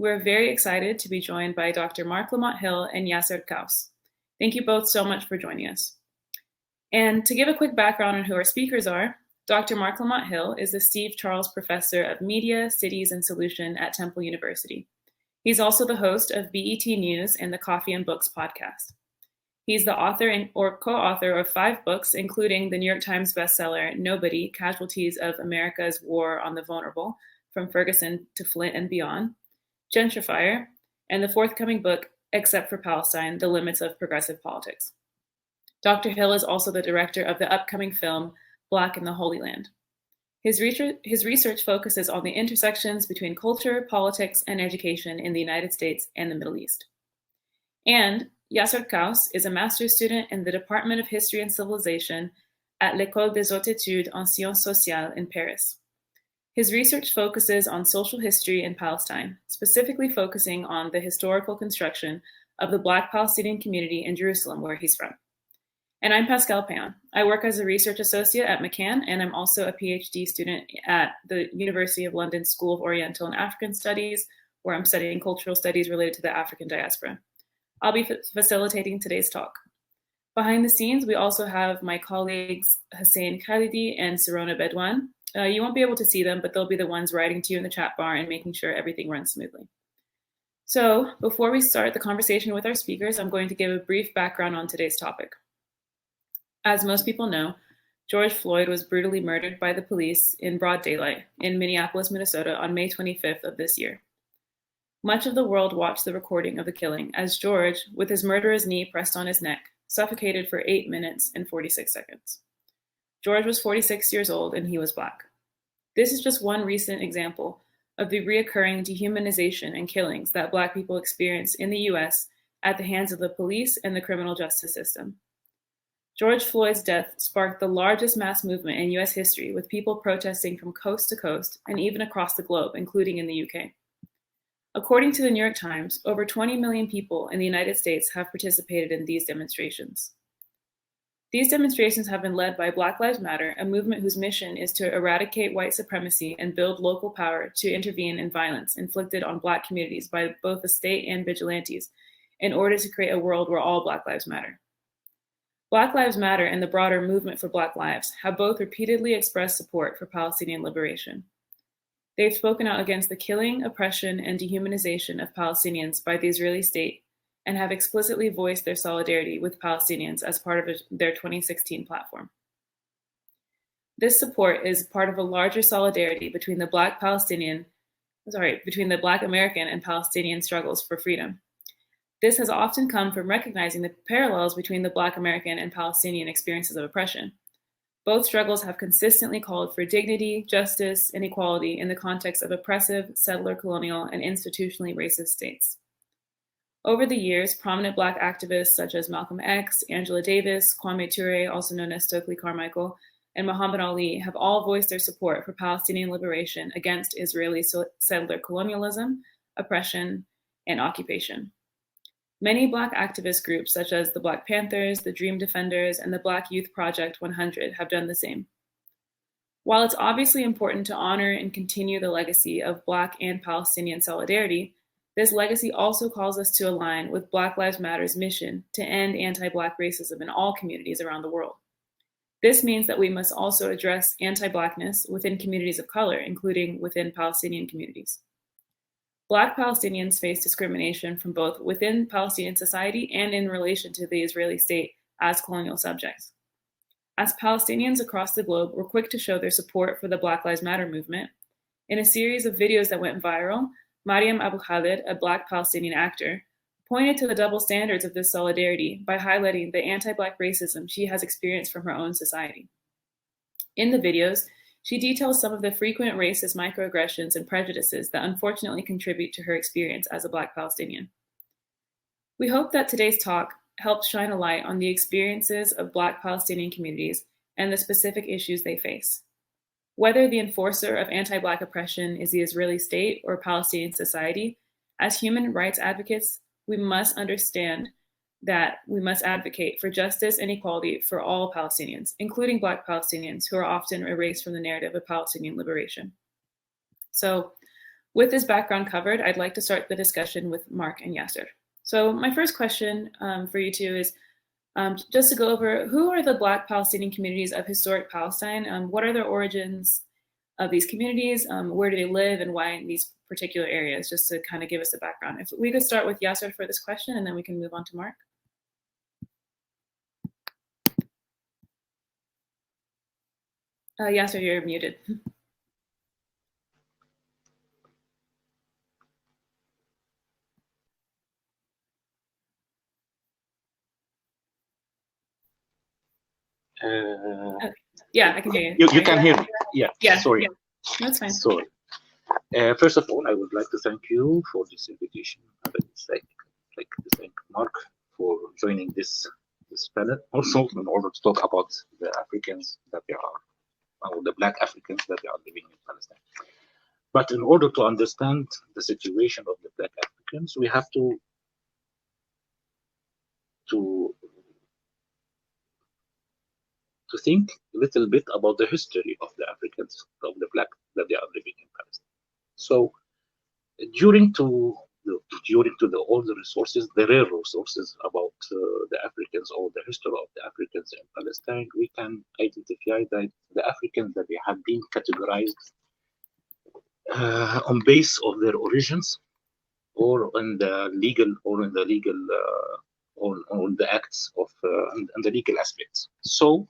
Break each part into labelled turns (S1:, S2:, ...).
S1: We're very excited to be joined by Dr. Marc Lamont Hill and Yasser Qous. Thank you both so much for joining us. And to give a quick background on who our speakers are, Dr. Marc Lamont Hill is the Steve Charles Professor of Media, Cities, and Solution at Temple University. He's also the host of BET News and the Coffee and Books podcast. He's the author or co-author of 5 books, including the New York Times bestseller, Nobody, Casualties of America's War on the Vulnerable, From Ferguson to Flint and Beyond, Gentrifier, and the forthcoming book, Except For Palestine, The Limits of Progressive Politics. Dr. Hill is also the director of the upcoming film, Black in the Holy Land. His research focuses on the intersections between culture, politics, and education in the United States and the Middle East. And Yasser Qous is a master's student in the Department of History and Civilization at l'École des Hautes Études en Sciences Sociales in Paris. His research focuses on social history in Palestine, specifically focusing on the historical construction of the Black Palestinian community in Jerusalem, where he's from. And I'm Pascal Payan. I work as a research associate at McCann, and I'm also a PhD student at the University of London School of Oriental and African Studies, where I'm studying cultural studies related to the African diaspora. I'll be facilitating today's talk. Behind the scenes, we also have my colleagues Hussein Khalidi and Sarona Bedouan. You won't be able to see them, but they'll be the ones writing to you in the chat bar and making sure everything runs smoothly. So before we start the conversation with our speakers, I'm going to give a brief background on today's topic. As most people know, George Floyd was brutally murdered by the police in broad daylight in Minneapolis, Minnesota on May 25th of this year. Much of the world watched the recording of the killing as George, with his murderer's knee pressed on his neck, suffocated for 8 minutes and 46 seconds. George was 46 years old and he was Black. This is just one recent example of the reoccurring dehumanization and killings that Black people experience in the US at the hands of the police and the criminal justice system. George Floyd's death sparked the largest mass movement in US history, with people protesting from coast to coast and even across the globe, including in the UK. According to the New York Times, over 20 million people in the United States have participated in these demonstrations. These demonstrations have been led by Black Lives Matter, a movement whose mission is to eradicate white supremacy and build local power to intervene in violence inflicted on Black communities by both the state and vigilantes in order to create a world where all Black lives matter. Black Lives Matter and the broader movement for Black lives have both repeatedly expressed support for Palestinian liberation. They've spoken out against the killing, oppression, and dehumanization of Palestinians by the Israeli state and have explicitly voiced their solidarity with Palestinians as part of their 2016 platform. This support is part of a larger solidarity between the Black American and Palestinian struggles for freedom. This has often come from recognizing the parallels between the Black American and Palestinian experiences of oppression. Both struggles have consistently called for dignity, justice, and equality in the context of oppressive, settler colonial, and institutionally racist states. Over the years, prominent Black activists such as Malcolm X, Angela Davis, Kwame Ture, also known as Stokely Carmichael, and Muhammad Ali have all voiced their support for Palestinian liberation against Israeli settler colonialism, oppression, and occupation. Many Black activist groups such as the Black Panthers, the Dream Defenders, and the Black Youth Project 100 have done the same. While it's obviously important to honor and continue the legacy of Black and Palestinian solidarity, this legacy also calls us to align with Black Lives Matter's mission to end anti-Black racism in all communities around the world. This means that we must also address anti-Blackness within communities of color, including within Palestinian communities. Black Palestinians face discrimination from both within Palestinian society and in relation to the Israeli state as colonial subjects. As Palestinians across the globe were quick to show their support for the Black Lives Matter movement, in a series of videos that went viral, Mariam Abu Khalid, a Black Palestinian actor, pointed to the double standards of this solidarity by highlighting the anti-Black racism she has experienced from her own society. In the videos, she details some of the frequent racist microaggressions and prejudices that unfortunately contribute to her experience as a Black Palestinian. We hope that today's talk helps shine a light on the experiences of Black Palestinian communities and the specific issues they face. Whether the enforcer of anti-Black oppression is the Israeli state or Palestinian society, as human rights advocates, we must understand that we must advocate for justice and equality for all Palestinians, including Black Palestinians who are often erased from the narrative of Palestinian liberation. So With this background covered, I'd like to start the discussion with Marc and Yasser. So my first question for you two is just to go over, who are the Black Palestinian communities of historic Palestine? What are their origins of these communities? Where do they live and why in these particular areas? Just to kind of give us a background. If we could start with Yasser for this question and then we can move on to Marc. Yasser, you're muted. Yeah, I can hear you.
S2: You can hear me. Yeah. Sorry.
S1: Yeah. That's fine.
S2: Sorry. First of all, I would like to thank you for this invitation. I would like to thank Marc for joining this panel. Also, in order to talk about the Africans that they are, or the Black Africans that they are living in Palestine. But in order to understand the situation of the Black Africans, we have to think a little bit about the history of the Africans, of the Black that they are living in Palestine. So during to the older resources, the rare resources about the Africans or the history of the Africans in Palestine, we can identify that the Africans that they have been categorized on base of their origins or on the legal on the acts of and the legal aspects. So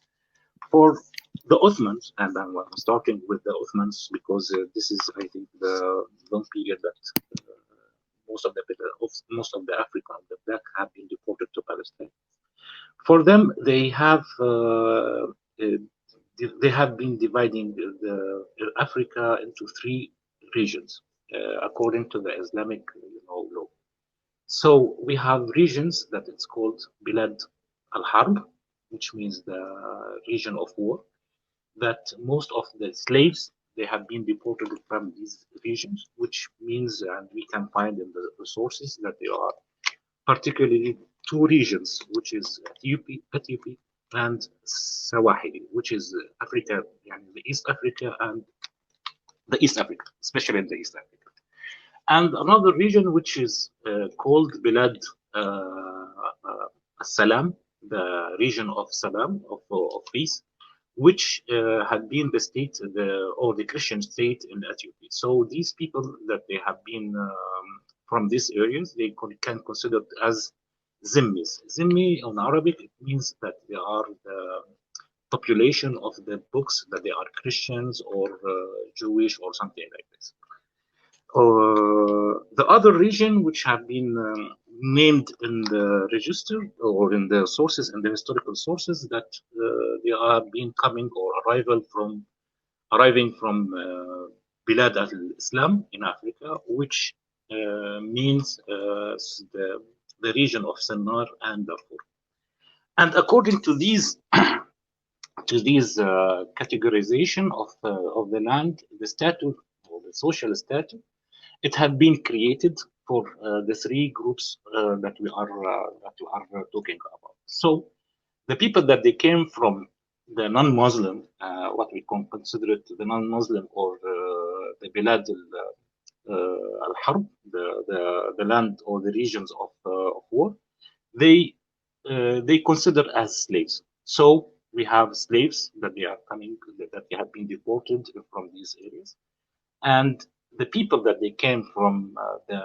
S2: for the Ottomans, and I'm starting with the Ottomans because this is, I think, the long period that most of the African, the Black, have been deported to Palestine. For them, they have been dividing Africa into three regions according to the Islamic law. So we have regions that it's called Bilad al-Harb, which means the region of war, that most of the slaves, they have been deported from these regions, which means, and we can find in the resources, that there are particularly two regions, which is Ethiopia and Sawahili, which is Africa, the East Africa and the East Africa, especially in the East Africa. And another region which is called Bilad Salam, the region of Salam, of peace, which had been the state or the Christian state in Ethiopia. So these people that they have been from these areas, they can consider as Zimmis. Zimmi in Arabic, it means that they are the population of the books that they are Christians or Jewish or something like this. The other region which have been named in the register or in the sources, in the historical sources, that they are being coming or arriving from Bilad al-Islam in Africa, which means the region of Sennar and Darfur. And according to these categorization of the land, the status or the social status, it had been created for the three groups that we are talking about. So the people that they came from the non-Muslim, what we can consider it the non-Muslim or the Bilad al-Harb, the land or the regions of war, they consider as slaves. So we have slaves that they are coming, that they have been deported from these areas, and the people that they came from the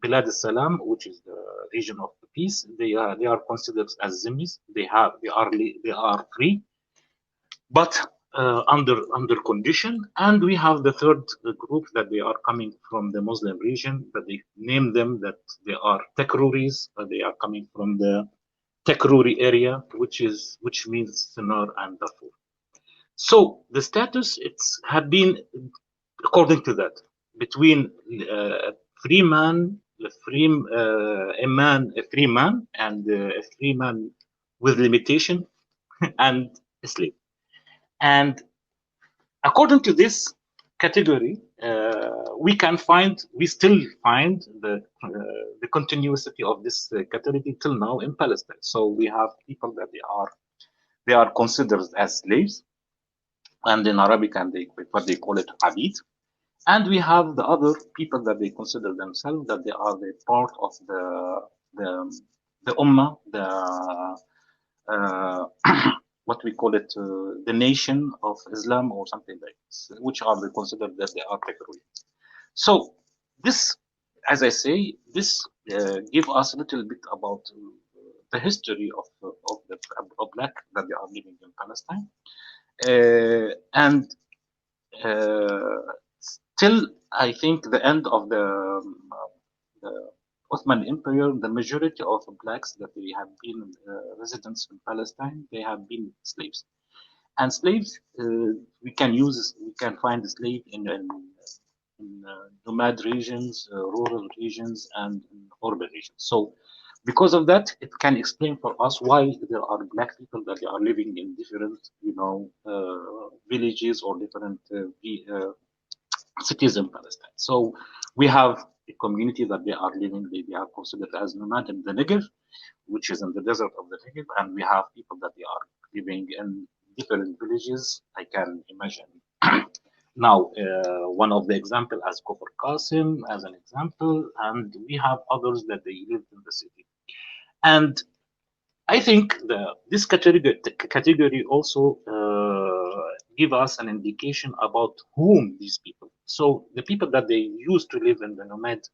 S2: Bilad al-Salam, which is the region of peace, they are considered as Zimmis. They are free, but under condition. And we have the third group that they are coming from the Muslim region, that they name them that they are Tekruris. They are coming from the Tekruri area, which means Sennar and Darfur. So the status had been according to that, between a free man and a free man with limitation and a slave. And according to this category, we still find the continuity of this category till now in Palestine. So we have people that they are considered as slaves, and in Arabic, and what they call it abid. And we have the other people that they consider themselves that they are the part of the the ummah, the what we call it, the nation of Islam or something like this, which are they considered that they are terrorists. So this, as I say, this give us a little bit about the history of the of black that they are living in Palestine, and till I think the end of the Ottoman Empire, the majority of blacks that they have been residents in Palestine, they have been slaves. And slaves, we can find a slave in nomad regions, rural regions, and in urban regions. So, because of that, it can explain for us why there are black people that they are living in different, villages or different cities in Palestine. So, we have a community that they are living, they are considered as nomad in the Negev, which is in the desert of the Negev, and we have people that they are living in different villages. I can imagine now one of the example as Kofar Qasim as an example, and we have others that they live in the city. And I think this category also give us an indication about whom these people. So the people that they used to live in the nomad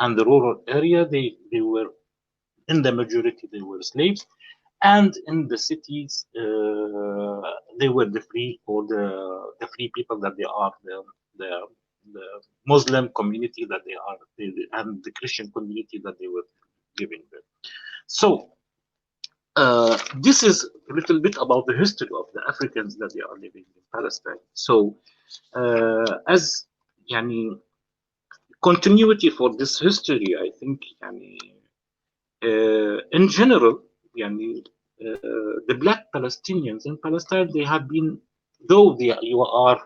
S2: and the rural area, they were in the majority they were slaves, and in the cities they were the free or the free people that they are the the Muslim community that they are and the Christian community that they were living there. So this is a little bit about the history of the Africans that they are living in Palestine. So as yani, continuity for this history, I think yani, in general, yani, the Black Palestinians in Palestine, they have been, though you are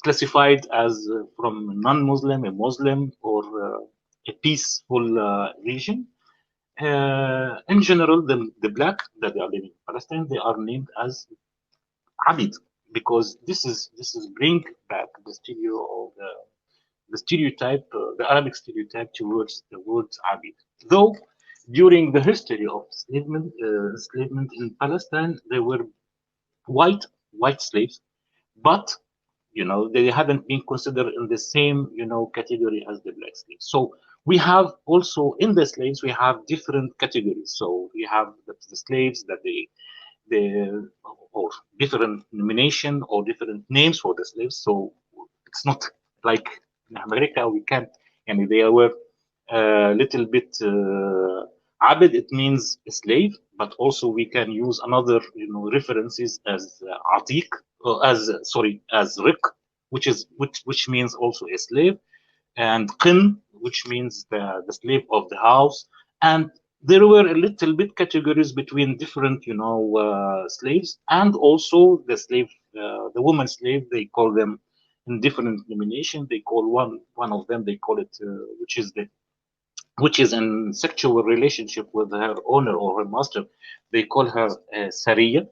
S2: classified as from non-Muslim, a Muslim, or a peaceful region, in general, the black that they are living in Palestine, they are named as Abid, because this is bring back the the stereotype, the Arabic stereotype towards the word Abid. Though during the history of enslavement in Palestine, there were white white slaves, but they haven't been considered in the same category as the black slaves. So we have also in the slaves we have different categories. So we have the slaves that they or different nomination or different names for the slaves. So it's not like in America we can't. And they were a little bit abid. It means a slave, but also we can use another references as atiq, or as sorry, as riq, which means also a slave, and qin, which means the slave of the house. And there were a little bit categories between different slaves, and also the woman slave, they call them in different denomination. They call one of them, they call it which is in sexual relationship with her owner or her master, they call her Sariya,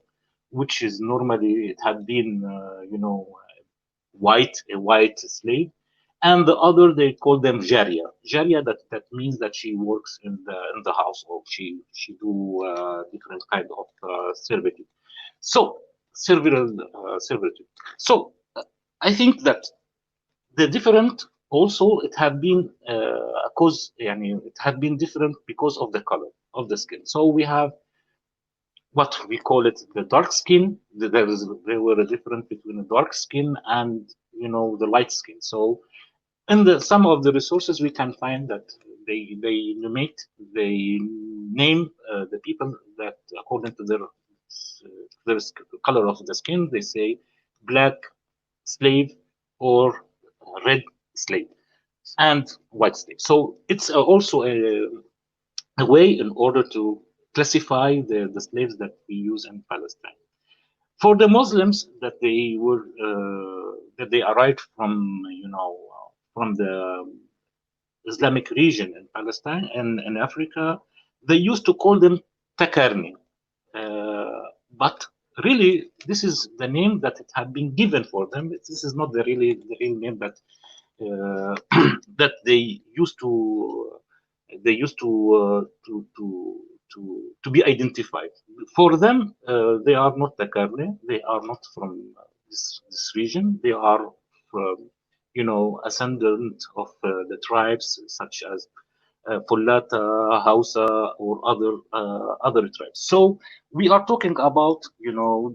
S2: which is normally it had been a white slave, and the other they call them Jaria. Jaria, that means that she works in the house, or she do different kind of servitude. So servitude. So I think that the different also it have been cause it had been different because of the color of the skin. So we have what we call it the dark skin. There were a difference between the dark skin and the light skin. So in some of the resources we can find that they name the people that according to their color of the skin, they say black slave or red slave and white slave. So it's also a way in order to classify the slaves that we use in Palestine. For the Muslims that they arrived from from the Islamic region in Palestine and in Africa, they used to call them Takarni. But really, this is the name that it had been given for them. This is not the real name that that they used to be identified. For them, they are not the Karne. They are not from this region. They are from, ascendant of the tribes such as Fulata, Hausa, or other tribes. So we are talking about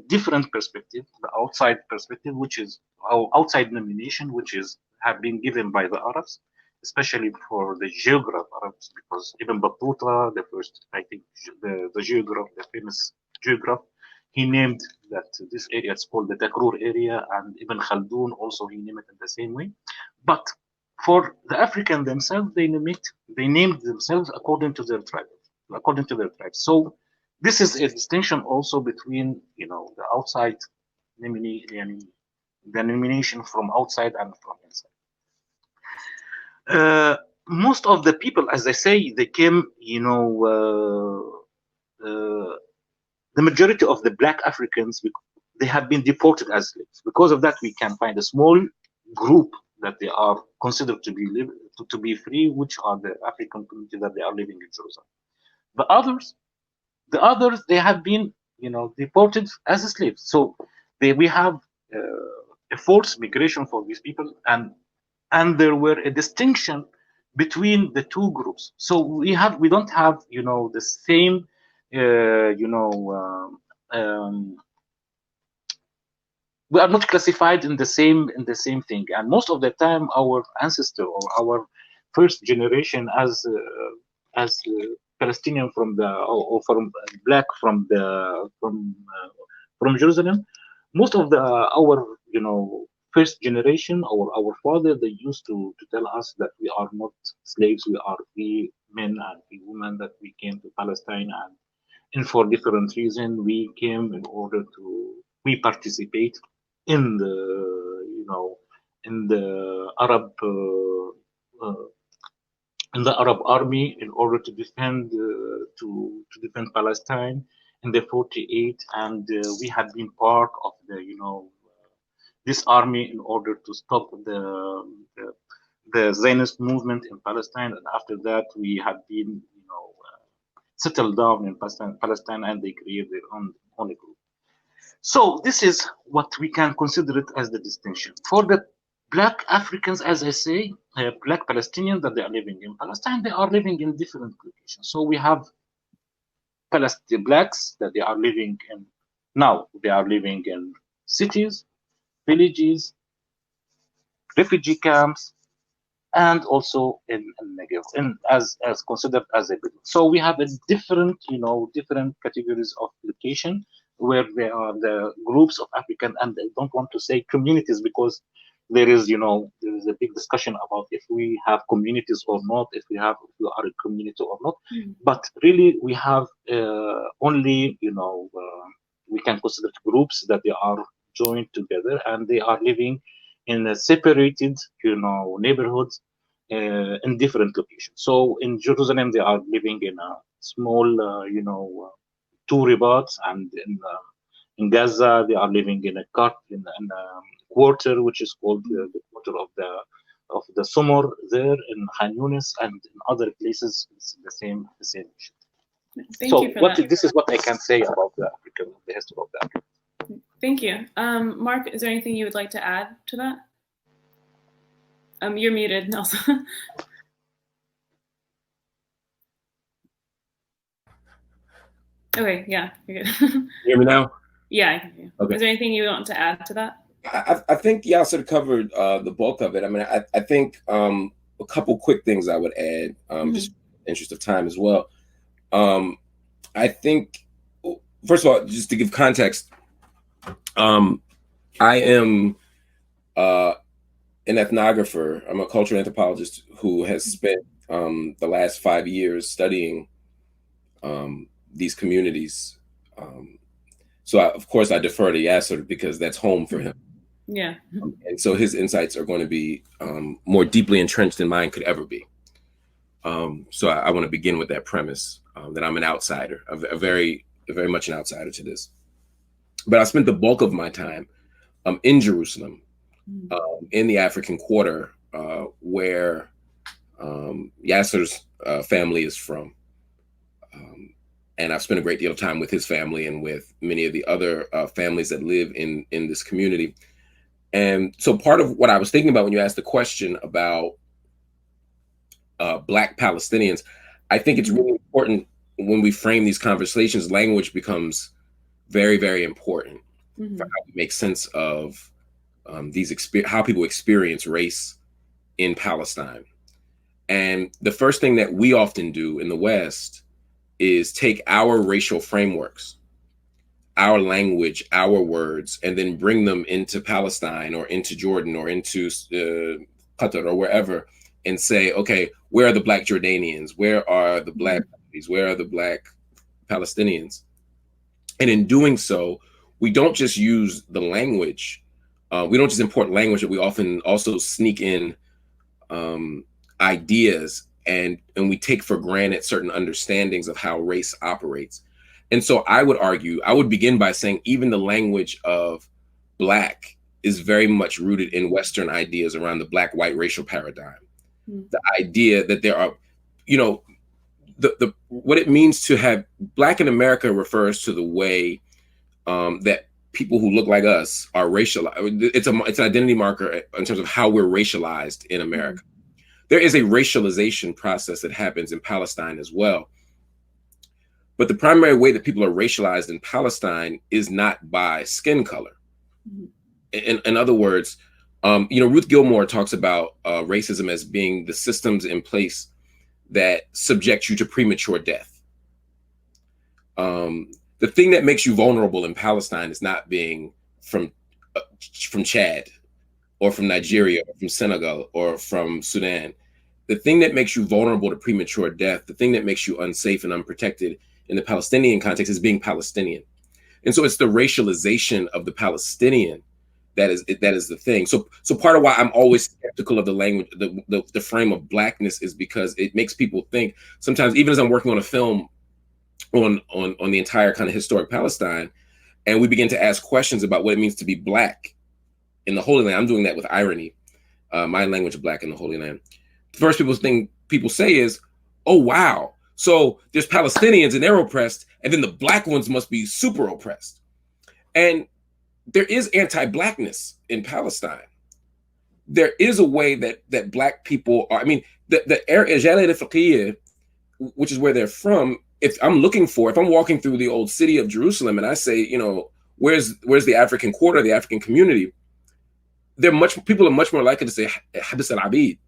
S2: different perspective, the outside perspective, which is our outside nomination, which is have been given by the Arabs, especially for the geograph Arabs, because Ibn Battuta, the first, I think, the geograph, the famous geograph, he named that this area is called the Takrur area, and Ibn Khaldun also he named it in the same way. But for the African themselves, they named themselves according to their tribes. So this is a distinction also between the outside the nomination from outside and from inside. Most of the people, as I say, they came, the majority of the Black Africans, they have been deported as slaves. Because of that, we can find a small group that they are considered to be free, which are the African community that they are living in Jerusalem. The others, they have been, deported as slaves. So we have a forced migration for these people, and there were a distinction between the two groups. So we don't have the same we are not classified in the same thing. And most of the time, our ancestor or our first generation as Palestinian from from Black from Jerusalem, most of our first generation or our father, they used to tell us that we are not slaves, we are free men and free women, that we came to Palestine and for different reasons we came in order to participate in the Arab army in order to defend Palestine in the 48, and we had been part of the this army in order to stop the Zionist movement in Palestine. And after that, we had been settled down in Palestine, and they created their own group. So this is what we can consider it as the distinction. For the Black Africans, as I say, Black Palestinians that they are living in Palestine, they are living in different locations. So we have Blacks that they are living in, now they are living in cities, villages, refugee camps, and also in Negev, and as considered as a business. So we have a different categories of location where there are the groups of African, and I don't want to say communities because there is a big discussion about if we have communities or not, if we are a community or not. But really we have only we can consider groups that they are joined together and they are living in a separated neighborhoods in different locations. So in Jerusalem they are living in a small two ribats, and in Gaza they are living in a quarter which is called the quarter of the Summer there in Khan Yunis, and in other places it's the same issue.
S1: Thank you for that.
S2: This is what I can say about the history of the African.
S1: Thank you. Marc, is there anything you would like to add to that? You're muted, Nelson. Okay, yeah, you're good.
S3: Hear me now?
S1: Yeah, I can hear you. Okay. Is there anything you want to add to that?
S3: I think Yasser covered the bulk of it. I mean, I think a couple quick things I would add, just in the interest of time as well. I think, first of all, just to give context, I am an ethnographer. I'm a cultural anthropologist who has spent the last 5 years studying these communities. So of course I defer to Yasser because that's home for him.
S1: Yeah.
S3: And so his insights are going to be more deeply entrenched than mine could ever be. So I want to begin with that premise that I'm an outsider, a very much an outsider to this. But I spent the bulk of my time in Jerusalem, in the African Quarter, where Yasser's family is from. And I've spent a great deal of time with his family and with many of the other families that live in this community. And so part of what I was thinking about when you asked the question about Black Palestinians, I think it's really important when we frame these conversations, language becomes very, very important for how we make sense of how people experience race in Palestine. And the first thing that we often do in the West is take our racial frameworks, our language, our words, and then bring them into Palestine or into Jordan or into Qatar or wherever, and say, okay, where are the Black Jordanians? Where are the Black, where are the Black Palestinians? And in doing so, we don't just use the language. We don't just import language, but we often also sneak in ideas and we take for granted certain understandings of how race operates. And so I would argue, I would begin by saying even the language of Black is very much rooted in Western ideas around the Black-white racial paradigm. The idea that there are, the what it means to have Black in America refers to the way that people who look like us are racialized. It's an identity marker in terms of how we're racialized in America. There is a racialization process that happens in Palestine as well. But the primary way that people are racialized in Palestine is not by skin color. In other words, Ruth Gilmore talks about racism as being the systems in place that subject you to premature death. The thing that makes you vulnerable in Palestine is not being from Chad or from Nigeria or from Senegal or from Sudan. The thing that makes you vulnerable to premature death, the thing that makes you unsafe and unprotected in the Palestinian context is being Palestinian. And so it's the racialization of the Palestinian that is the thing. So part of why I'm always skeptical of the language, the frame of Blackness, is because it makes people think sometimes, even as I'm working on a film on the entire kind of historic Palestine, and we begin to ask questions about what it means to be Black in the Holy Land. I'm doing that with irony, my language of Black in the Holy Land. The first thing people say is, oh, wow, so there's Palestinians and they're oppressed, and then the Black ones must be super oppressed. And there is anti-Blackness in Palestine. There is a way that Black people are, the area, which is where they're from, if I'm walking through the old city of Jerusalem and I say, where's the African Quarter, the African community, people are much more likely to say Habs al-Abid,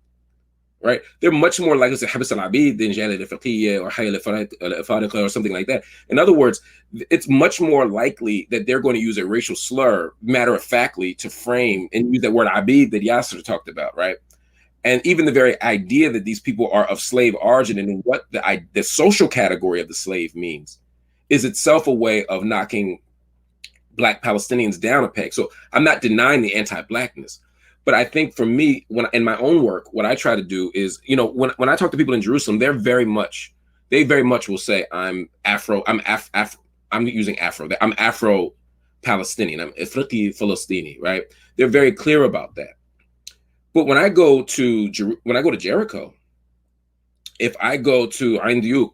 S3: right? They're much more likely to say Habs al-Abid than Jalal al-Fiqhiyya or Hayy al-Fariqa or something like that. In other words, it's much more likely that they're going to use a racial slur, matter-of-factly, to frame and use that word Abid that Yasser talked about, right? And even the very idea that these people are of slave origin and what the social category of the slave means is itself a way of knocking Black Palestinians down a peg. So I'm not denying the anti-Blackness, but I think for me, when in my own work, what I try to do is, when I talk to people in Jerusalem, they very much will say I'm using Afro. I'm Afro-Palestinian. I'm Afriqi Palestini, right? They're very clear about that. But when I go to Jericho, if I go to Ain Diuk,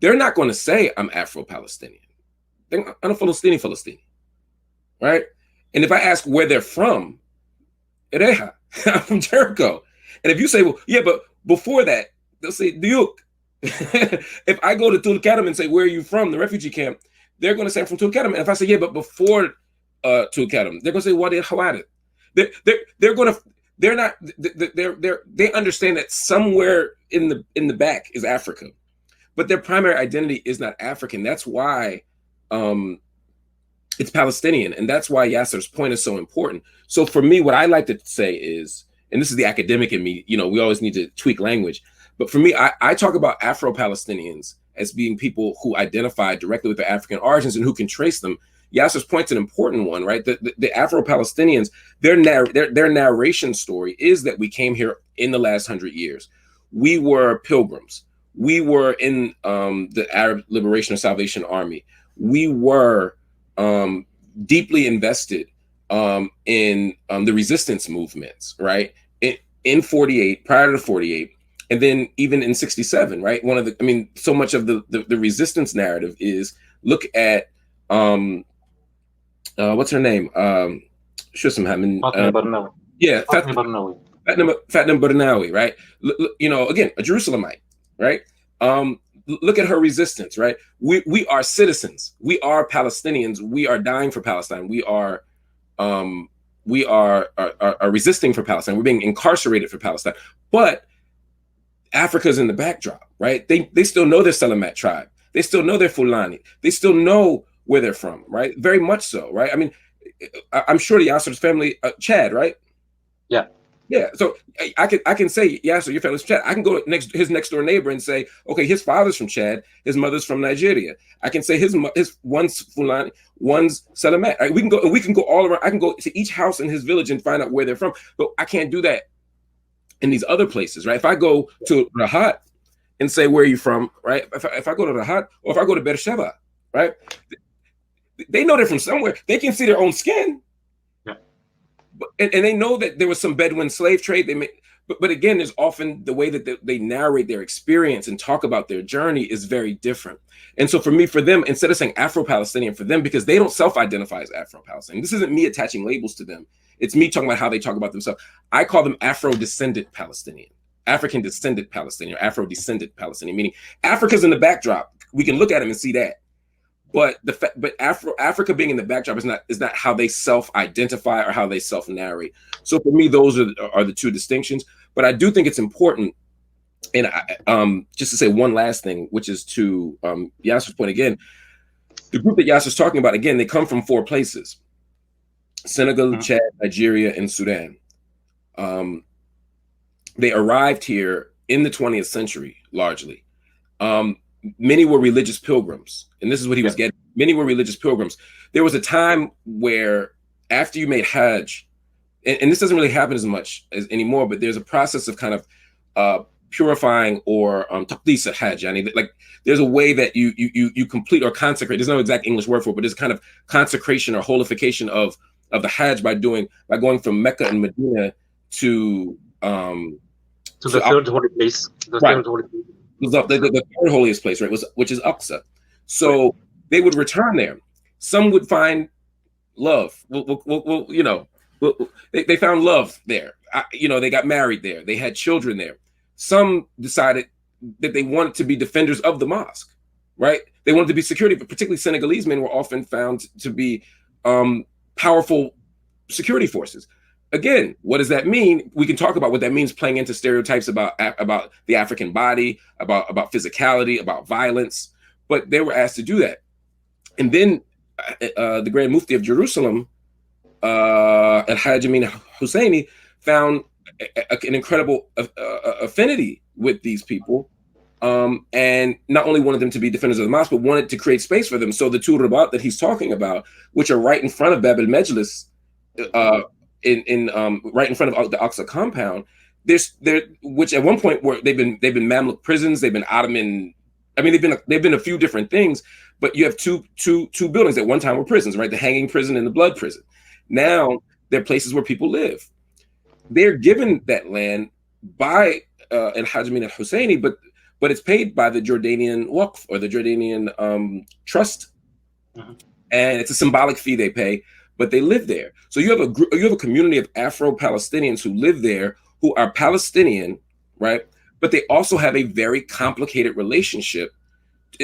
S3: they're not going to say I'm Afro-Palestinian. I'm a Palestini, right? And if I ask where they're from, Ereha, I'm from Jericho. And if you say, well, yeah, but before that, they'll say Diuk. If I go to Tulkarm and say, where are you from, the refugee camp, they're going to say I'm from Tulkarm. And if I say, yeah, but before Tulkarm, they're going to say Wadi al-Hawadith. They understand that somewhere in the back is Africa, but their primary identity is not African. That's why it's Palestinian, and that's why Yasser's point is so important. So for me, what I like to say is, and this is the academic in me, we always need to tweak language, but for me, I talk about Afro-Palestinians as being people who identify directly with their African origins and who can trace them. Yasser's point's an important one, right? The Afro-Palestinians, their narration story is that we came here in the last 100 years. We were pilgrims. We were in the Arab Liberation or Salvation Army. We were deeply invested in the resistance movements, right? In 48, prior to 48, and then even in 67, right? So much of the resistance narrative is look at what's her name? Yeah, Fatma Barnawi, right? Again, a Jerusalemite, right? Look at her resistance, right? We are citizens. We are Palestinians. We are dying for Palestine. We are resisting for Palestine. We're being incarcerated for Palestine. But Africa's in the backdrop, right? They still know their Salamat tribe. They still know their Fulani. They still know where they're from, right? Very much so, right? I mean, I'm sure Yasser's family, Chad, right?
S2: Yeah.
S3: Yeah. So I can say, Yasser, your family's from Chad. I can go his next door neighbor and say, okay, his father's from Chad, his mother's from Nigeria. I can say his one's Fulani, one's Salamat. Right? We can go all around. I can go to each house in his village and find out where they're from. But I can't do that in these other places, right? If I go to Rahat and say, where are you from, right? If I go to Rahat or if I go to Beersheba, right? They know they're from somewhere. They can see their own skin.
S2: Yeah.
S3: And they know that there was some Bedouin slave trade. But again, there's often the way that they narrate their experience and talk about their journey is very different. And so for them, instead of saying Afro-Palestinian, for them, because they don't self-identify as Afro-Palestinian, this isn't me attaching labels to them. It's me talking about how they talk about themselves. I call them Afro-descended Palestinian, African-descended Palestinian, or Afro-descended Palestinian, meaning Africa's in the backdrop. We can look at them and see that. But Africa being in the backdrop is not how they self-identify or how they self-narrate. So for me, those are the two distinctions. But I do think it's important, and just to say one last thing, which is to Yasser's point again, the group that Yasser's talking about, again, they come from 4 places: Senegal, Chad, Nigeria, and Sudan. They arrived here in the 20th century, largely. Many were religious pilgrims, and this is what he was getting. Many were religious pilgrims. There was a time where after you made Hajj, and this doesn't really happen as much as anymore, but there's a process of kind of purifying or taqdis at Hajj. I mean, like there's a way that you complete or consecrate. There's no exact English word for it, but there's kind of consecration or holification of the Hajj by going from Mecca and Medina to
S2: the third holy place.
S3: Third holy place. The third holiest place, right, which is Aqsa. So they would return there. Some would find love. They found love there. They got married there. They had children there. Some decided that they wanted to be defenders of the mosque, right? They wanted to be security, but particularly Senegalese men were often found to be powerful security forces. Again, what does that mean? We can talk about what that means, playing into stereotypes about the African body, about physicality, about violence. But they were asked to do that. And then the Grand Mufti of Jerusalem, Al-Hajj Amin Husseini, found an incredible affinity with these people, and not only wanted them to be defenders of the mosque, but wanted to create space for them. So the 2 Rabat that he's talking about, which are right in front of Bab al-Majlis, right in front of the Aqsa compound, which at one point they've been Mamluk prisons, they've been Ottoman. I mean, they've been a few different things, but you have two buildings at one time were prisons, right? The hanging prison and the blood prison. Now they're places where people live. They're given that land by Al-Hajj Amin al-Husseini, but it's paid by the Jordanian Waqf or the Jordanian trust, and it's a symbolic fee they pay. But they live there. So you have a community of Afro-Palestinians who live there, who are Palestinian, right? But they also have a very complicated relationship.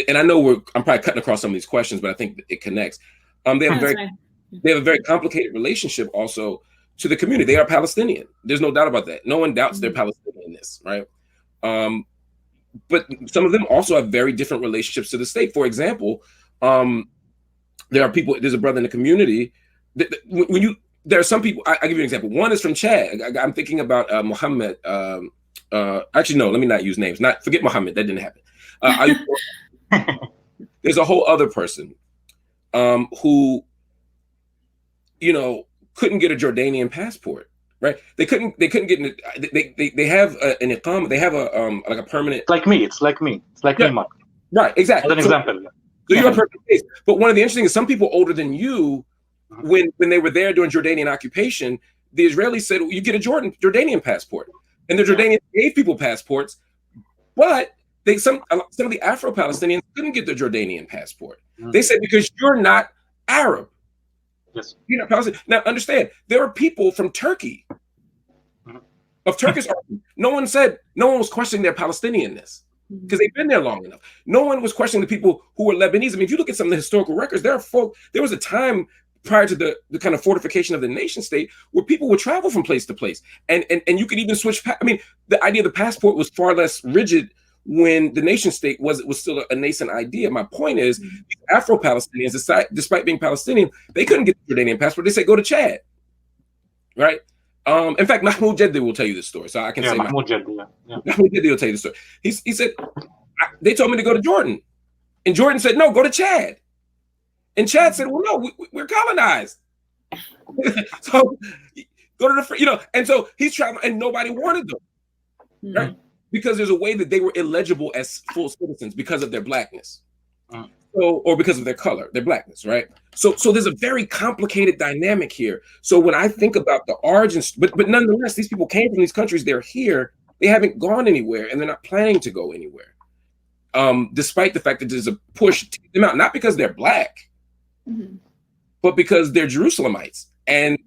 S3: And I know I'm probably cutting across some of these questions, but I think it connects. They have a very complicated relationship also to the community. They are Palestinian. There's no doubt about that. No one doubts their Palestinianness, right? But some of them also have very different relationships to the state. For example, there's a brother in the community. There are some people. I give you an example. One is from Chad. I'm thinking about Muhammad. Actually, no. Let me not use names. Forget Muhammad. That didn't happen. There's a whole other person who, couldn't get a Jordanian passport. Right? They couldn't get. They have an iqama. They have a like a permanent.
S2: It's like me. It's like me, Mark.
S3: Right. Exactly.
S2: As an example.
S3: So you're a perfect case. But one of the interesting is some people older than you, when they were there during Jordanian occupation, the Israelis said, you get a Jordanian passport. And the Jordanians gave people passports, but some of the Afro-Palestinians couldn't get the Jordanian passport. They said, because you're not Arab.
S2: Yes.
S3: You're not Palestinian. Now understand, there are people from Turkey, of Turkish origin. No one was questioning their Palestinianness because they've been there long enough. No one was questioning the people who were Lebanese. I mean, if you look at some of the historical records, there was a time prior to the kind of fortification of the nation state where people would travel from place to place. And you could even switch. I mean, the idea of the passport was far less rigid when the nation state was still a nascent idea. My point is, Afro-Palestinians, despite being Palestinian, they couldn't get the Jordanian passport. They said, go to Chad, right? In fact, Mahmoud Jeddi will tell you this story. So I can say
S2: Mahmoud Jeddi,
S3: Mahmoud Jeddi will tell you the story. He said, they told me to go to Jordan. And Jordan said, no, go to Chad. And Chad said, well, no, we're colonized. So go to the, and so he's traveling and nobody wanted them, right? Because there's a way that they were illegible as full citizens because of their blackness. Or because of their color, their blackness, right? So there's a very complicated dynamic here. So when I think about the origins, but nonetheless, these people came from these countries, they're here, they haven't gone anywhere, and they're not planning to go anywhere. Despite the fact that there's a push to get them out, not because they're black, but because they're Jerusalemites. And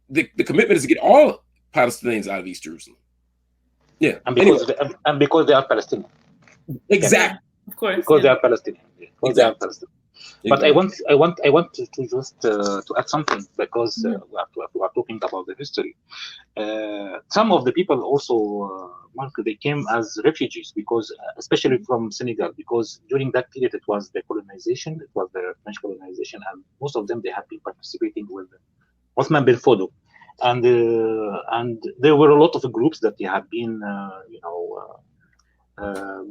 S3: the commitment is to get all Palestinians out of East Jerusalem. Yeah.
S2: And because they are Palestinian.
S3: Exactly.
S1: Of course.
S2: Because they are Palestinian. Because they are Palestinian. But I want to just to add something, because we are talking about the history. Some of the people also, Mark, they came as refugees because, especially from Senegal, because during that period it was the colonization, it was the French colonization, and most of them they have been participating with Othman bin Fodo, and there were a lot of groups that they have been,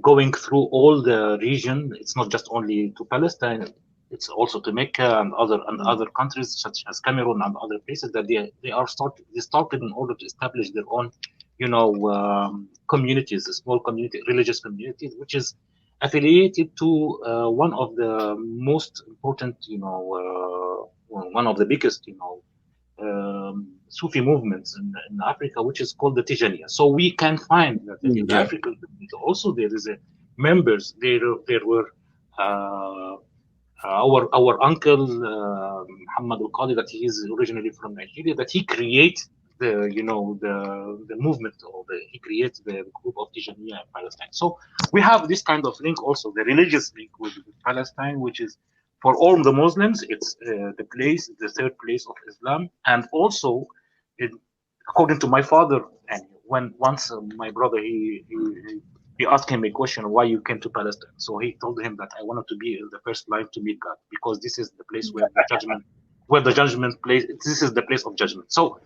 S2: going through all the region. It's not just only to Palestine; it's also to Mecca and other countries such as Cameroon and other places that they started in order to establish their own, communities, a small community, religious communities, which is affiliated to one of the most important, one of the biggest, Sufi movements in Africa, which is called the Tijaniya. So we can find that in the African community also there is members. There were our uncle Muhammad al-Qadi, that he is originally from Nigeria, that he created the movement, he created the group of Tijaniya in Palestine. So we have this kind of link also, the religious link with Palestine, which is, for all the Muslims, it's the third place of Islam. And also, according to my father, and once my brother, he asked him a question, why you came to Palestine? So he told him that I wanted to be in the first line to meet God, because this is the place where the judgment place. This is the place of judgment. So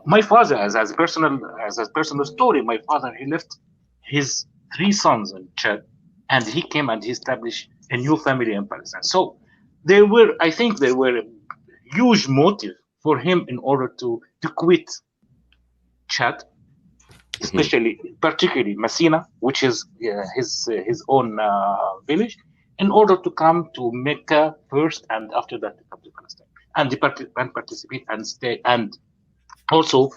S2: my father, as a personal story, my father, he left his 3 sons in Chad, and he came and he established a new family in Palestine. So I think there were a huge motive for him in order to quit Chad, particularly Messina, which is his own village, in order to come to Mecca first, and after that to come to Palestine and participate and stay, and also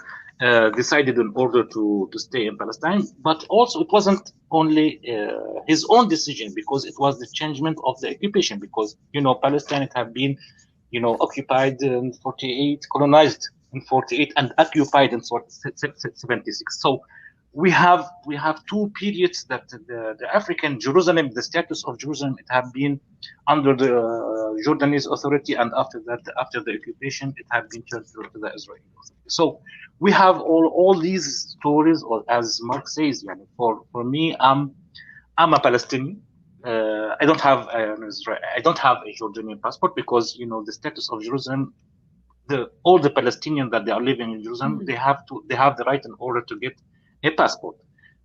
S2: decided in order to stay in Palestine. But also it wasn't only his own decision, because it was the changement of the occupation, because Palestine, it had been occupied in 48, colonized in 48, and occupied in 76. So we have 2 periods that the African Jerusalem, the status of Jerusalem, it had been under the Jordanese authority, and after the occupation, it had been turned to the Israeli authority. So we have all these stories, or as Mark says, for me, I'm a Palestinian. I don't have a Jordanian passport, because the status of Jerusalem, all the Palestinians that they are living in Jerusalem, they have the right in order to get a passport,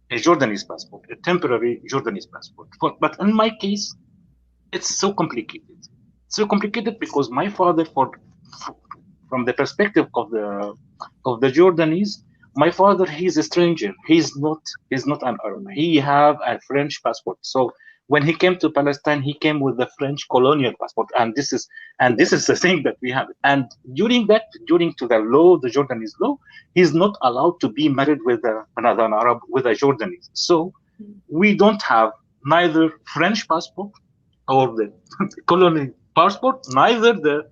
S2: a Jordanese passport, a temporary Jordanese passport. But in my case, it's so complicated. So complicated because my father, from the perspective of the Jordanese, my father, he's a stranger. He's not an Arab. He have a French passport. So when he came to Palestine, he came with the French colonial passport, and this is the thing that we have. And during to the law, the Jordanese law, he's not allowed to be married with another Arab, with a Jordanese. So we don't have neither French passport or the colonial passport, neither the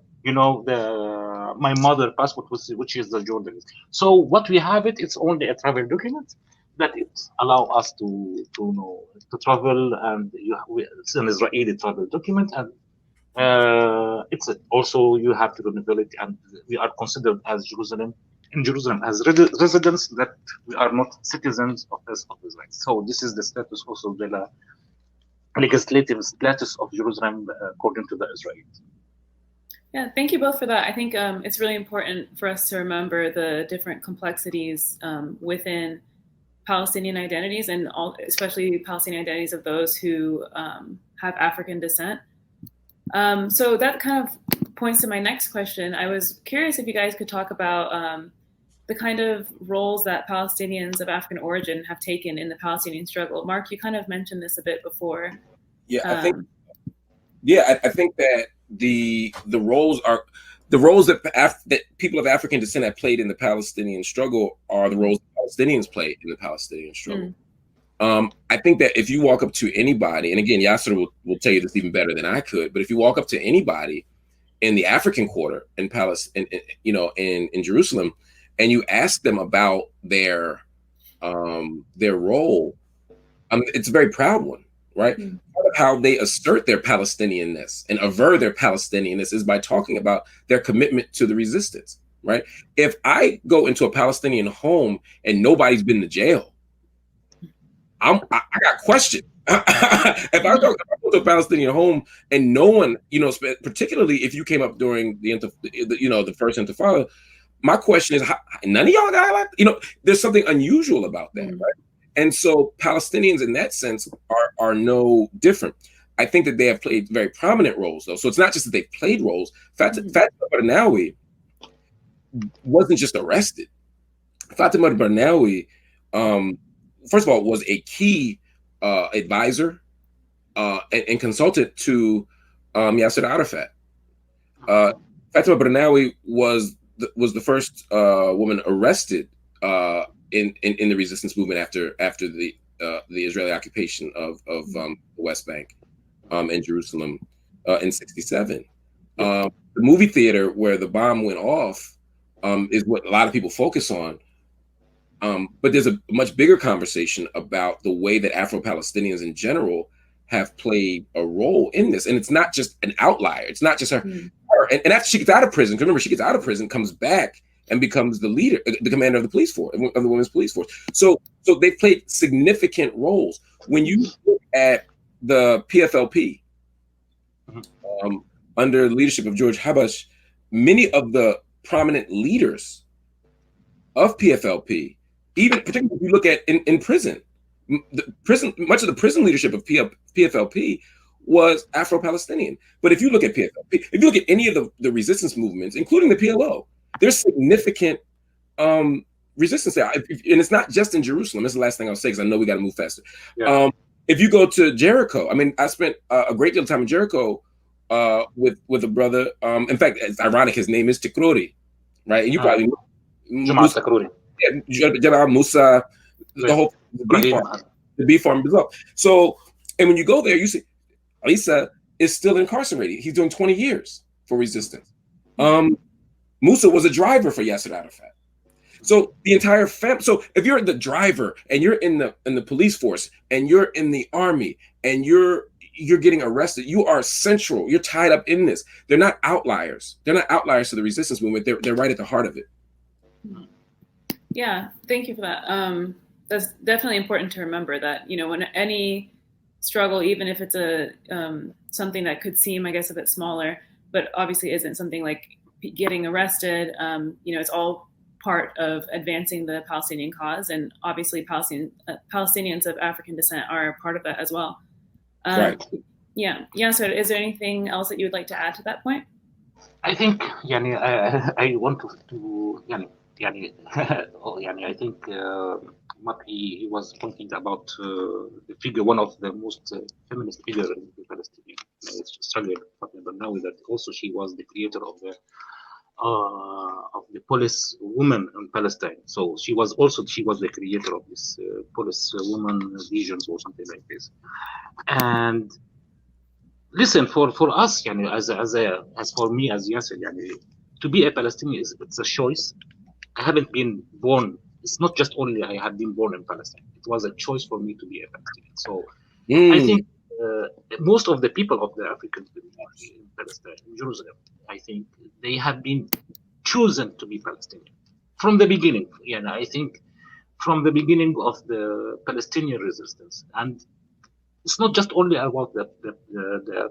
S2: my mother passport, which is the Jordanese. So what we have it's only a travel document that it allow us to travel, and it's an Israeli travel document, and it's also you have to nobility, and we are considered as Jerusalem as residents, that we are not citizens of Israel. So this is the status also the legislative status of Jerusalem according to the Israelis.
S1: Yeah, thank you both for that. I think it's really important for us to remember the different complexities within Palestinian identities, and especially Palestinian identities of those who have African descent. So that kind of points to my next question. I was curious if you guys could talk about the kind of roles that Palestinians of African origin have taken in the Palestinian struggle. Marc, you kind of mentioned this a bit before.
S3: Yeah, I think that the roles that people of African descent have played in the Palestinian struggle are the roles Palestinians played in the Palestinian struggle. I think that if you walk up to anybody, and again, Yasser will tell you this even better than I could, but if you walk up to anybody in the African quarter in Palestine, in Jerusalem, and you ask them about their role, it's a very proud one, right? Part of how they assert their Palestinianness and aver their Palestinianness is by talking about their commitment to the resistance, right? If I go into a Palestinian home and nobody's been to jail, I got questioned. If I go to a Palestinian home and no one, particularly if you came up during the first Intifada, my question is, none of y'all got there's something unusual about that, right? And so Palestinians in that sense are no different. I think that they have played very prominent roles, though. So it's not just that they've played roles. Fatima Barnawi wasn't just arrested. Fatima Barnawi, first of all, was a key advisor and consultant to Yasser Arafat. Fatima Barnawi was the first woman arrested in the resistance movement after the Israeli occupation of the West Bank and Jerusalem in '67. The movie theater where the bomb went off is what a lot of people focus on. But there's a much bigger conversation about the way that Afro-Palestinians in general have played a role in this. And it's not just an outlier. It's not just her. And after she gets out of prison, because remember, she gets out of prison, comes back and becomes the leader, the commander of the police force, of the women's police force. So they've played significant roles. When you look at the PFLP, under the leadership of George Habash, many of the prominent leaders of PFLP, even particularly if you look at in prison, much of the prison leadership of PFLP was Afro-Palestinian. But if you look at PFLP, if you look at any of the resistance movements, including the PLO, there's significant resistance there. And it's not just in Jerusalem. That's the last thing I'll say, because I know we got to move faster. Yeah. If you go to Jericho, I mean, I spent a great deal of time in Jericho with a brother. In fact, it's ironic, his name is Tikrori, right? And you probably know
S2: Jamal Tikrori.
S3: Jamal Musa, the whole bee farm below. So, and when you go there, you see Isa is still incarcerated. He's doing 20 years for resistance. Musa was a driver for Yasser Arafat. So the entire family. So if you're the driver and you're in the police force and you're in the army and you're getting arrested, you are central. You're tied up in this. They're not outliers. They're not outliers to the resistance movement. They're right at the heart of it.
S1: Yeah, thank you for that. That's definitely important to remember that, when any struggle, even if it's a something that could seem, I guess, a bit smaller, but obviously isn't something like getting arrested, it's all part of advancing the Palestinian cause. And obviously Palestinians of African descent are part of that as well.
S2: Right.
S1: Yeah. So is there anything else that you would like to add to that point?
S2: I think, I want to I think Mark, he was pointing about the figure, one of the most feminist figure in the Palestinian struggle, Fatma Barnawi, that also she was the creator of the police woman in Palestine. So she was the creator of this police woman legions or something like this. And listen, for us, yani, as for me as Yasser, yani, to be a Palestinian it's a choice. I haven't been born. It's not just only I have been born in Palestine. It was a choice for me to be a Palestinian. So I think most of the people of the African community in Palestine, in Jerusalem, I think they have been chosen to be Palestinian from the beginning. Yeah, I think from the beginning of the Palestinian resistance. And it's not just only about the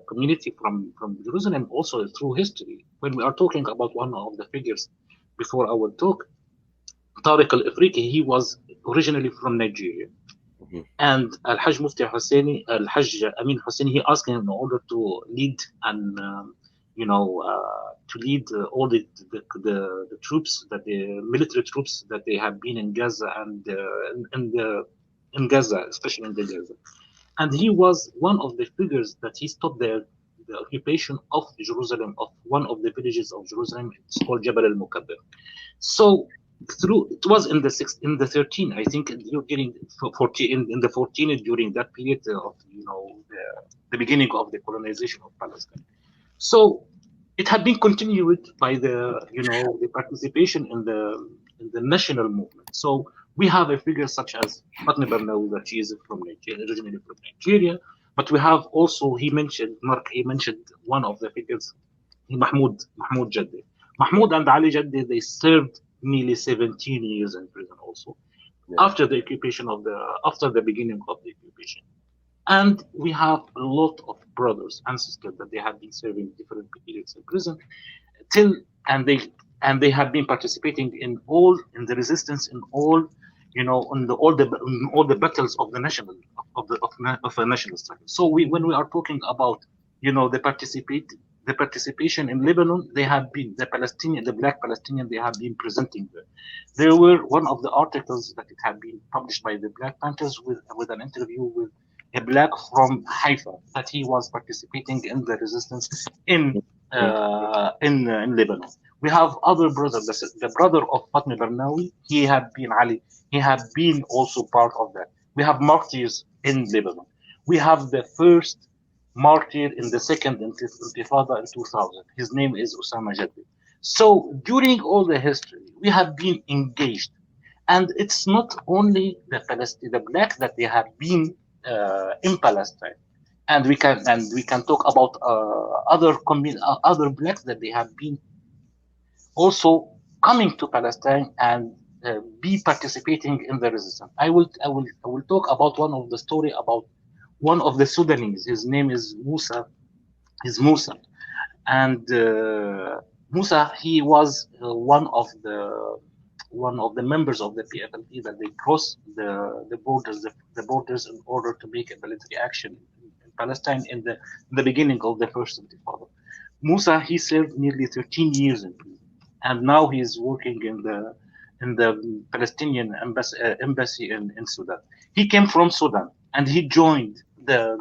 S2: community from Jerusalem, also through history. When we are talking about one of the figures before our talk, Tariq al-Afriqi, he was originally from Nigeria. And Al-Hajj Mufti Husseini, Al-Hajj Amin Husseini, he asked him in order to lead and, to lead all the troops, the military troops that they have been in Gaza and in Gaza, especially in the Gaza. And he was one of the figures that he stopped the occupation of Jerusalem, of one of the villages of Jerusalem. It's called Jabal al-Mukabbir. So it was in the 13, I think, during 14 in the 14 during that period of the beginning of the colonization of Palestine. So it had been continued by the participation in the national movement. So we have a figure such as Fatma Barnawi, that she is from Nigeria, originally from Nigeria, but we have also Mark mentioned one of the figures, Mahmoud Jaddi. Mahmoud and Ali Jaddi, they served nearly 17 years in prison also, after the beginning of the occupation. And we have a lot of brothers and sisters that they have been serving different periods in prison and they have been participating in the resistance, in all the battles of the national of a national struggle. So when we are talking about the participation in Lebanon, they have been the Black Palestinian, they have been presenting there. There were one of the articles that it had been published by the Black Panthers with an interview with a Black from Haifa, that he was participating in the resistance in Lebanon. We have other brothers. The brother of Fatma Barnawi, he had been also part of that. We have martyrs in Lebanon. We have the first martyr in the second Intifada in 2000. His name is Osama Jaddi. So during all the history, we have been engaged, and it's not only the Black that they have been in Palestine, and we can talk about other Blacks that they have been also coming to Palestine and be participating in the resistance. I will talk about one of the story about one of the Sudanese. His name is Musa. And Musa, he was one of the members of the PFLP that they crossed the borders in order to make a military action in Palestine in the beginning of the first Intifada. Musa, he served nearly 13 years in prison, and now he is working in the Palestinian embassy in Sudan. He came from Sudan and he joined the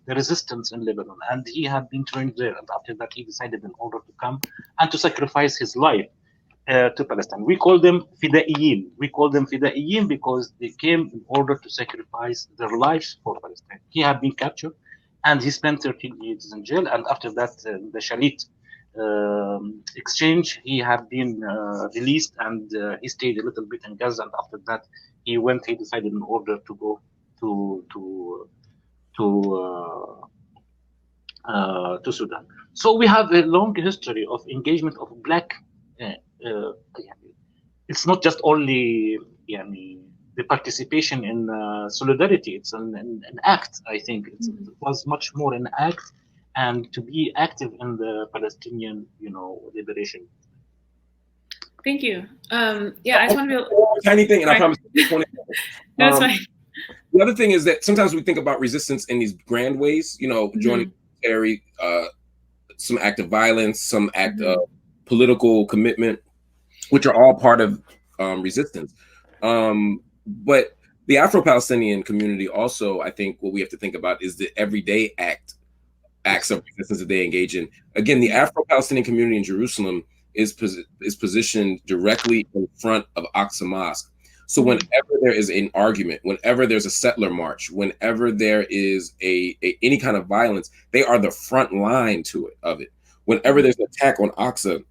S2: resistance in Lebanon, and he had been trained there. And after that, he decided in order to come and to sacrifice his life to Palestine. We call them Fidaiyin. We call them Fidaiyin because they came in order to sacrifice their lives for Palestine. He had been captured, and he spent 13 years in jail. And after that, the Shalit exchange, he had been released, and he stayed a little bit in Gaza. And after that, he decided in order to go to Sudan. So we have a long history of engagement of Black. It's not just only the participation in solidarity. It's an act. I think it was much more an act, and to be active in the Palestinian, liberation.
S1: Thank you. I just want to be
S3: tiny thing, and I promise.
S1: No, it's fine.
S3: The other thing is that sometimes we think about resistance in these grand ways, joining military, some act of violence, some act of political commitment, which are all part of resistance. But the Afro-Palestinian community also, I think what we have to think about is the everyday acts of resistance that they engage in. Again, the Afro-Palestinian community in Jerusalem is positioned directly in front of Aqsa Mosque. So whenever there is an argument, whenever there's a settler march, whenever there is any kind of violence, they are the front line of it. Whenever there's an attack on Aqsa,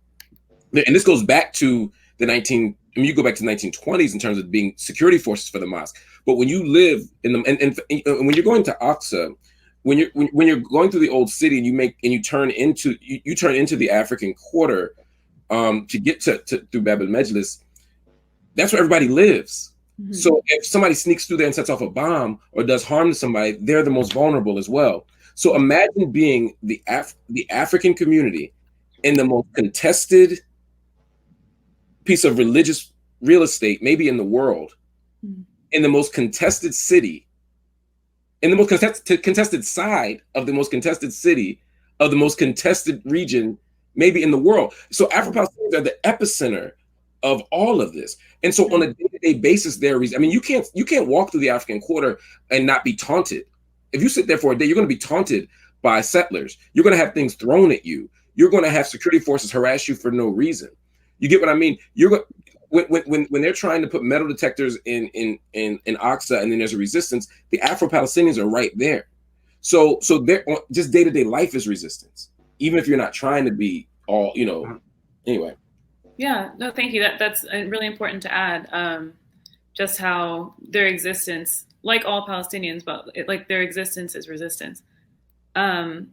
S3: and this goes back to you go back to the 1920s in terms of being security forces for the mosque. But when you live in the and when you're going to Aqsa, when you're going through the old city and you turn into the African Quarter to get to through Bab el Mejlis, that's where everybody lives. Mm-hmm. So if somebody sneaks through there and sets off a bomb or does harm to somebody, they're the most vulnerable as well. So imagine being the African community in the most contested piece of religious real estate, maybe in the world, in the most contested city, in the most contested side of the most contested city of the most contested region, maybe in the world. So Afro-Palestinians are the epicenter of all of this. And so on a day-to-day basis, you can't walk through the African Quarter and not be taunted. If you sit there for a day, you're going to be taunted by settlers. You're going to have things thrown at you. You're going to have security forces harass you for no reason. You get what I mean? When they're trying to put metal detectors in Aqsa, and then there's a resistance, the Afro-Palestinians are right there. So they're just day-to-day life is resistance, even if you're not trying to be all, anyway.
S1: Yeah, no, thank you. That's really important to add, just how their existence, like all Palestinians, but their existence is resistance. So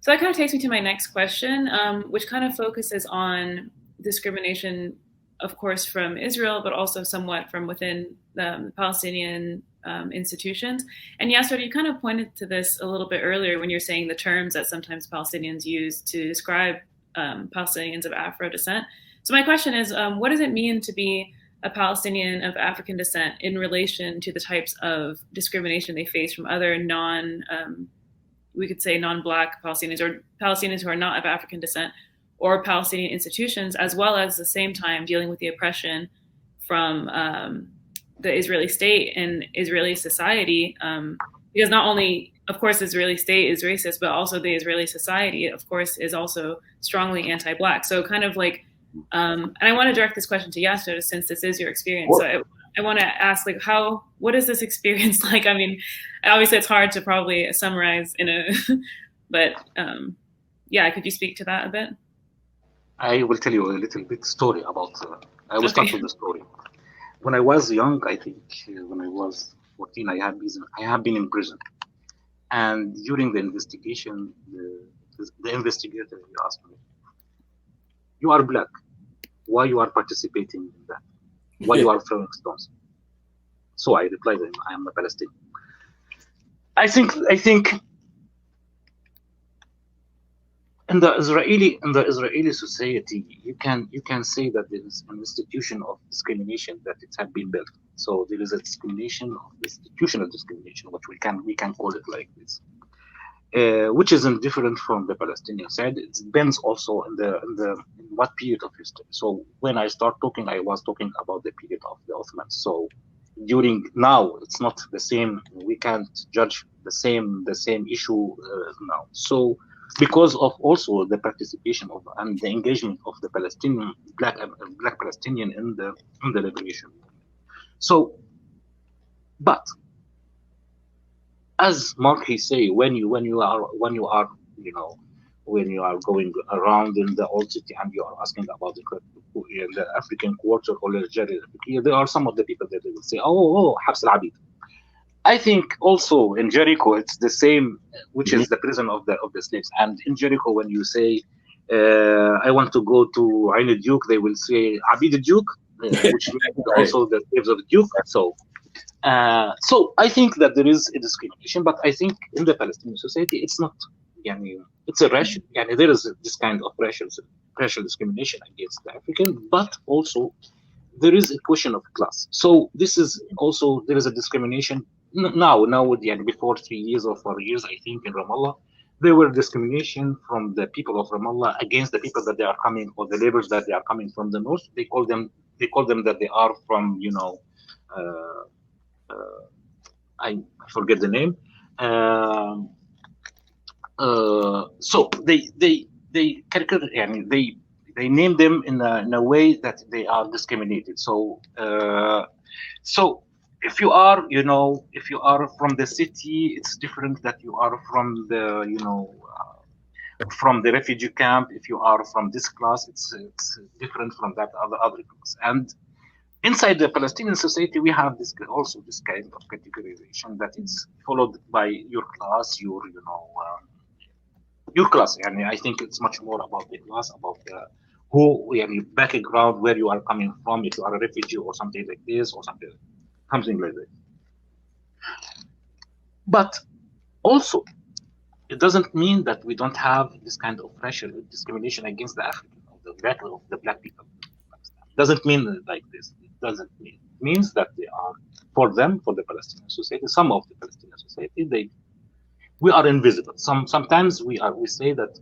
S1: that kind of takes me to my next question, which kind of focuses on discrimination, of course, from Israel, but also somewhat from within the Palestinian institutions. And Yasser, you kind of pointed to this a little bit earlier when you're saying the terms that sometimes Palestinians use to describe Palestinians of Afro descent. So my question is, what does it mean to be a Palestinian of African descent in relation to the types of discrimination they face from other we could say non-Black Palestinians or Palestinians who are not of African descent, or Palestinian institutions, as well as the same time dealing with the oppression from the Israeli state and Israeli society, because not only, of course, the Israeli state is racist, but also the Israeli society, of course, is also strongly anti-Black. So kind of and I want to direct this question to Yasser since this is your experience. So I want to ask, what is this experience like? I mean, obviously it's hard to probably summarize but yeah, could you speak to that a bit?
S2: I will tell you a little bit story about. I will start with the story. When I was young, I think when I was 14, I have been in prison, and during the investigation, the investigator asked me, "You are Black. Why you are participating in that? Why you are throwing stones?" So I replied, "I am a Palestinian." I think. In the Israeli society, you can say that there is an institution of discrimination that it has been built. So there is a institutional discrimination, which we can call it like this, which isn't different from the Palestinian side. It depends also in what period of history. So when I start talking, I was talking about the period of the Ottomans. So now it's not the same. We can't judge the same issue now. So, because of also the participation of and the engagement of the Palestinian Black Palestinian in the liberation. So, but as Marc he say, when you are going around in the old city and you are asking about the African Quarter or Algeria, there are some of the people that they will say, oh, Habs al-Abid. I think also in Jericho it's the same, which is the prison of the slaves. And in Jericho, when you say I want to go to Ain Duke, they will say Abid Duke, which means also the slaves of the Duke. So I think that there is a discrimination, but I think in the Palestinian society it's not. It's a racial. There is this kind of racial discrimination against the African, but also there is a question of class. So this is also there is a discrimination. Now, before 3 years or 4 years, I think in Ramallah, there were discrimination from the people of Ramallah against the people that they are coming, or the laborers that they are coming from the north. They call them that they are from, I forget the name. So they caricature, I mean, they name them in a way that they are discriminated. So so if you are, you know, if you are from the city, it's different that you are from the, you know, from the refugee camp. If you are from this class, it's different from that other class. And inside the Palestinian society, we have this also this kind of categorization that is followed by your class, your, you know, your class. And I think it's much more about the class, about the who, your background, where you are coming from, if you are a refugee or something like this, or something like that. But also, it doesn't mean that we don't have this kind of racial discrimination against the African or the black people. It doesn't mean like this. It doesn't mean. It means that they are, for them, for the Palestinian society, some of the Palestinian society, we are invisible. Sometimes we say that,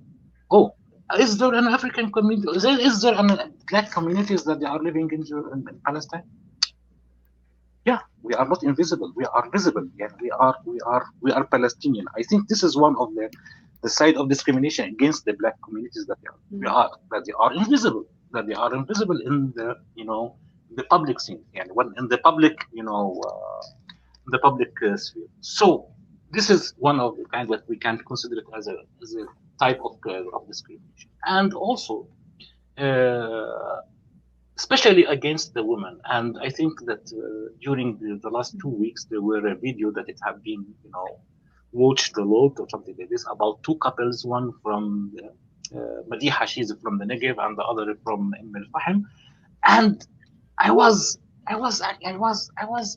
S2: oh, is there an African community? Is there an black communities that they are living in Palestine? Yeah, we are not invisible. We are visible. Yeah, we are Palestinian. I think this is one of the side of discrimination against the black communities that they are invisible. That they are invisible in the, you know, the public scene, and when in the public, you know, the public sphere. So this is one of the kind that we can consider it as a type of discrimination, and also especially against the women. And I think that during the last 2 weeks, there were a video that it have been, you know, watched a lot or something like this, about two couples, one from Madiha, she's from the Negev, and the other from Al-Fahim. And I was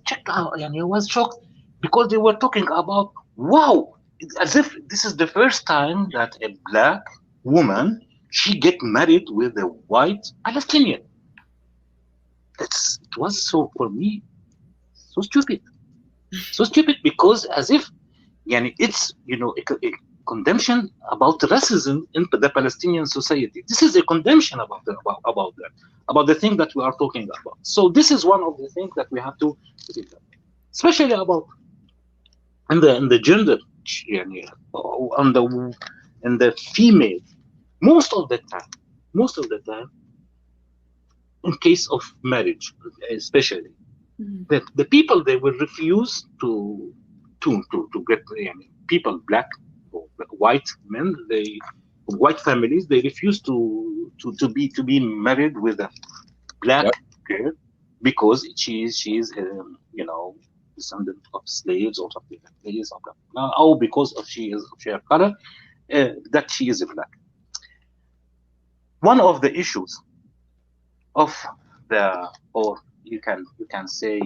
S2: checked out, and I was shocked, because they were talking about, wow, as if this is the first time that a black woman, she get married with a white Palestinian. It was, so for me, so stupid, because as if, it's, you know, a condemnation about racism in the Palestinian society. This is a condemnation about the thing that we are talking about. So this is one of the things that we have to, especially about in the gender, in the female, most of the time, in case of marriage, especially, the people, they will refuse to get, people, black or white men, white families, they refuse to be married with a black girl, because she is you know, descendant of slaves or something like this, or because of she is of her color, that she is black. One of the issues of the, or you can say,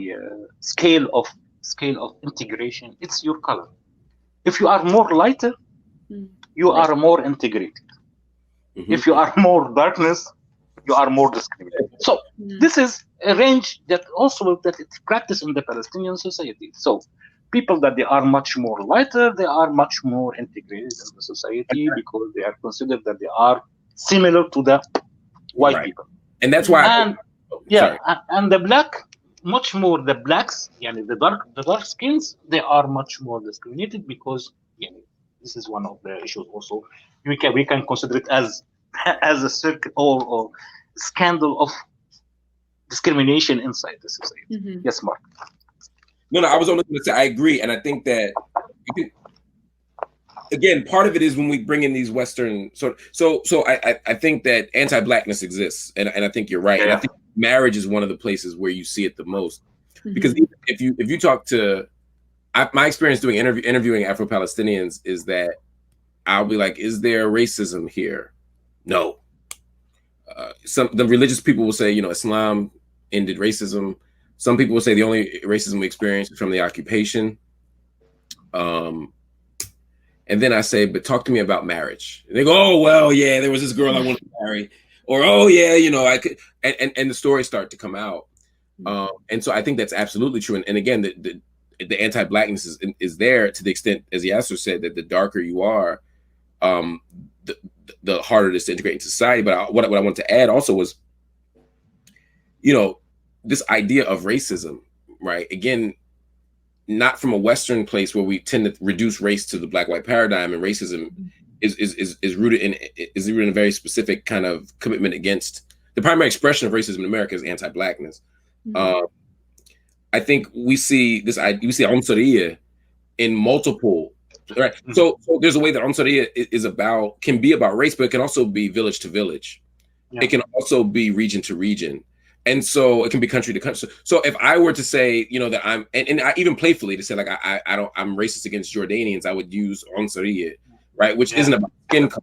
S2: scale of integration, it's your color. If you are more lighter, you are more integrated. If you are more darkness, you are more discriminated. So this is a range that also that it's practiced in the Palestinian society. So people that they are much more lighter, they are much more integrated in the society, because they are considered that they are similar to the white people. And that's why, and the black, much more the blacks, the dark skins, they are much more discriminated, because this is one of the issues. Also, we can consider it as a circle or scandal of discrimination inside the society. Yes, Mark.
S3: No, I was only going to say I agree, and I think that again, part of it is when we bring in these Western so I think that anti-Blackness exists, and I think you're right. And I think marriage is one of the places where you see it the most, because if you talk to, my experience doing interviewing Afro-Palestinians is that I'll be like, is there racism here? No. The religious people will say, Islam ended racism. Some people will say the only racism we experienced is from the occupation. And then I say, but talk to me about marriage. And they go, oh, well, yeah, there was this girl I wanted to marry. Or, oh, yeah, I could. And the stories start to come out. And so I think that's absolutely true. And again, the anti-Blackness is there to the extent, as Yasser said, that the darker you are, the harder it is to integrate into society. But what I wanted to add also was, this idea of racism, right? Again, not from a Western place where we tend to reduce race to the black-white paradigm, and racism is rooted in a very specific kind of commitment against the primary expression of racism in America is anti-Blackness. I think we see Ansariya in multiple, right? So there's a way that Ansariya can be about race, but it can also be village to village. Yeah. It can also be region to region. And so it can be country to country. So if I were to say, you know, that and I even playfully to say like I'm racist against Jordanians, I would use Ansariya, right? Which isn't about skin color.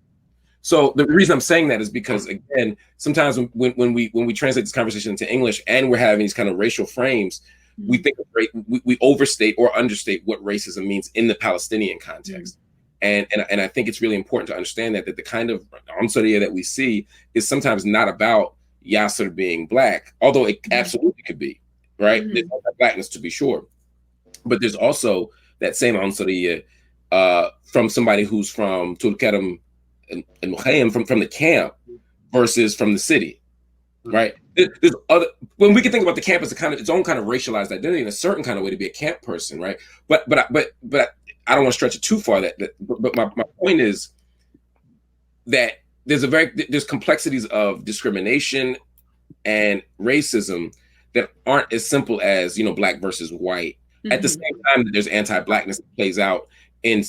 S3: So the reason I'm saying that is because, again, sometimes when we translate this conversation into English and we're having these kind of racial frames, we think of we overstate or understate what racism means in the Palestinian context. And I think it's really important to understand that the kind of Ansariya that we see is sometimes not about Yasser being black, although it absolutely could be, right? There's Blackness to be sure. But there's also that same Ansariya from somebody who's from Tulkarm and Mukhayyam, from the camp versus from the city, right? There's other, when we can think about the camp as its own kind of racialized identity in a certain kind of way to be a camp person, right? But I don't want to stretch it too far. But my point is that there's complexities of discrimination and racism that aren't as simple as, you know, black versus white. At the same time that there's anti-Blackness that plays out in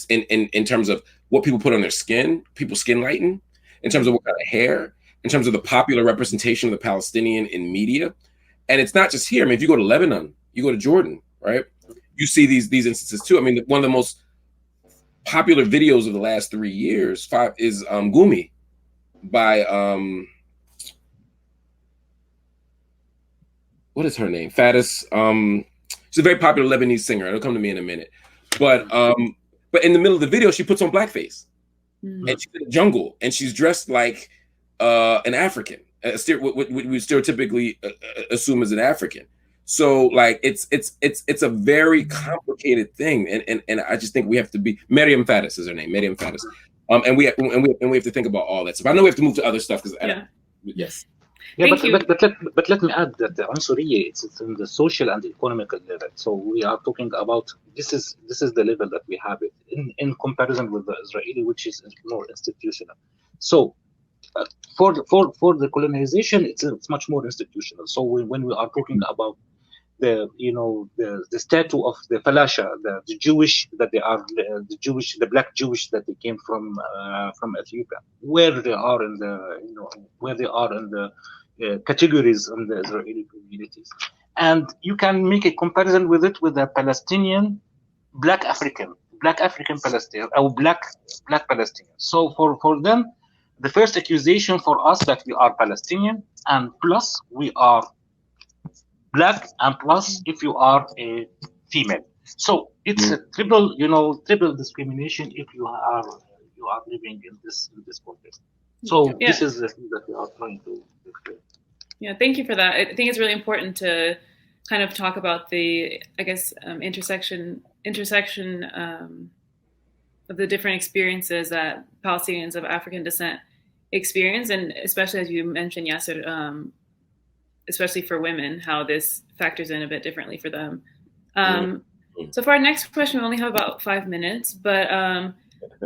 S3: terms of what people put on their skin, people's skin lighten, in terms of what kind of hair, in terms of the popular representation of the Palestinian in media. And it's not just here. I mean, if you go to Lebanon, you go to Jordan, right? You see these instances too. I mean, one of the most popular videos of the last 3 years is Gumi by what is her name? Faddis. She's a very popular Lebanese singer. It'll come to me in a minute. But in the middle of the video, she puts on blackface, and she's in the jungle, and she's dressed like an African, what we stereotypically assume as an African. So like it's a very complicated thing, and I just think we have to be. Maryam Faddis is her name, Maryam Faddis, and we have to think about all that stuff. I know we have to move to other stuff because
S1: yes.
S2: Yeah, but let me add that the Ansariya it's in the social and economical level. So we are talking about this is the level that we have it in comparison with the Israeli, which is more institutional. So for the colonization, it's much more institutional. So when we are talking about the statue of the Falasha, the Jewish that they are the black Jewish that they came from Ethiopia, where they are in the categories in the Israeli communities, and you can make a comparison with it with the Palestinian black African Palestinian or black Palestinian. So for them, the first accusation for us that we are Palestinian and plus we are black and plus if you are a female. So it's a triple discrimination if you are living in this context. So this is the thing that we are trying to explain.
S1: Yeah, thank you for that. I think it's really important to kind of talk about the, I guess, intersection of the different experiences that Palestinians of African descent experience, and especially as you mentioned, Yasser, especially for women, how this factors in a bit differently for them. So for our next question, we only have about 5 minutes, but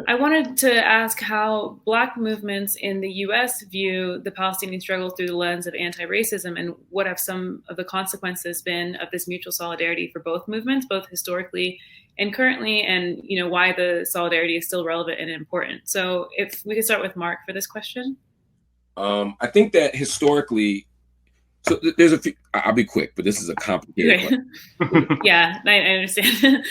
S1: I wanted to ask how Black movements in the U.S. view the Palestinian struggle through the lens of anti-racism, and what have some of the consequences been of this mutual solidarity for both movements, both historically and currently, and why the solidarity is still relevant and important. So if we could start with Marc for this question.
S3: I think that historically, so there's a few, I'll be quick, but this is a complicated question.
S1: Yeah, I understand.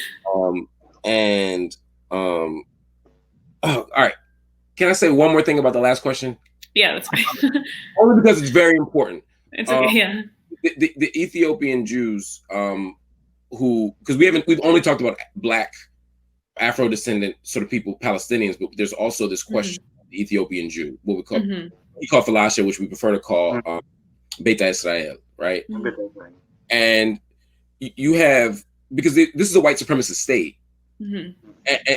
S3: All right. Can I say one more thing about the last question?
S1: Yeah, that's fine.
S3: Only because it's very important.
S1: It's okay, yeah.
S3: The Ethiopian Jews, because we've only talked about Black, Afro-descendant sort of people, Palestinians, but there's also this question of the Ethiopian Jew, what we call Falasha, which we prefer to call Beta Israel, right? And you have, because this is a white supremacist state.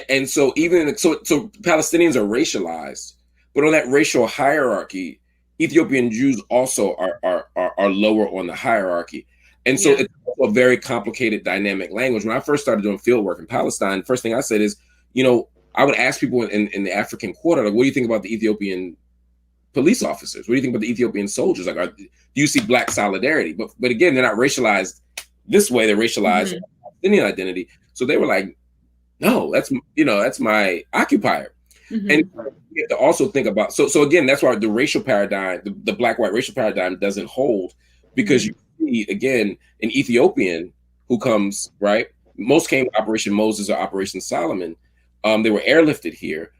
S3: And so so Palestinians are racialized, but on that racial hierarchy, Ethiopian Jews also are lower on the hierarchy. And so it's a very complicated dynamic language. When I first started doing field work in Palestine, the first thing I said is, you know, I would ask people in the African quarter, like, what do you think about the Ethiopian police officers? What do you think about the Ethiopian soldiers? Like, do you see Black solidarity? But again, they're not racialized this way. They're racialized Palestinian identity. So they were like, no, that's my occupier. And you have to also think about, so again, that's why the racial paradigm, the Black-white racial paradigm doesn't hold, because you see, again, an Ethiopian who comes, right? Most came to Operation Moses or Operation Solomon. They were airlifted here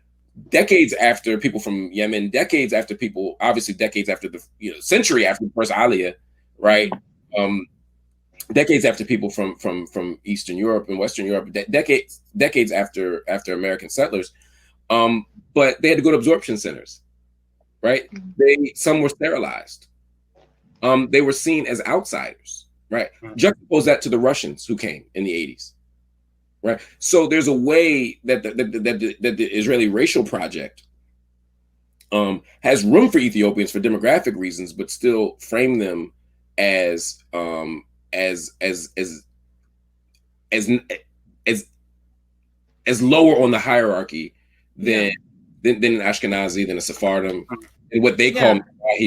S3: decades after people from Yemen, decades after people, obviously decades after the, century after the first Aliyah, right? Decades after people from Eastern Europe and Western Europe, decades after American settlers. But they had to go to absorption centers, right? Some were sterilized. They were seen as outsiders, right? Juxtapose that to the Russians who came in the 80s, right? So there's a way that the Israeli racial project has room for Ethiopians for demographic reasons, but still frame them as lower on the hierarchy than an Ashkenazi, than a Sephardim, and what they call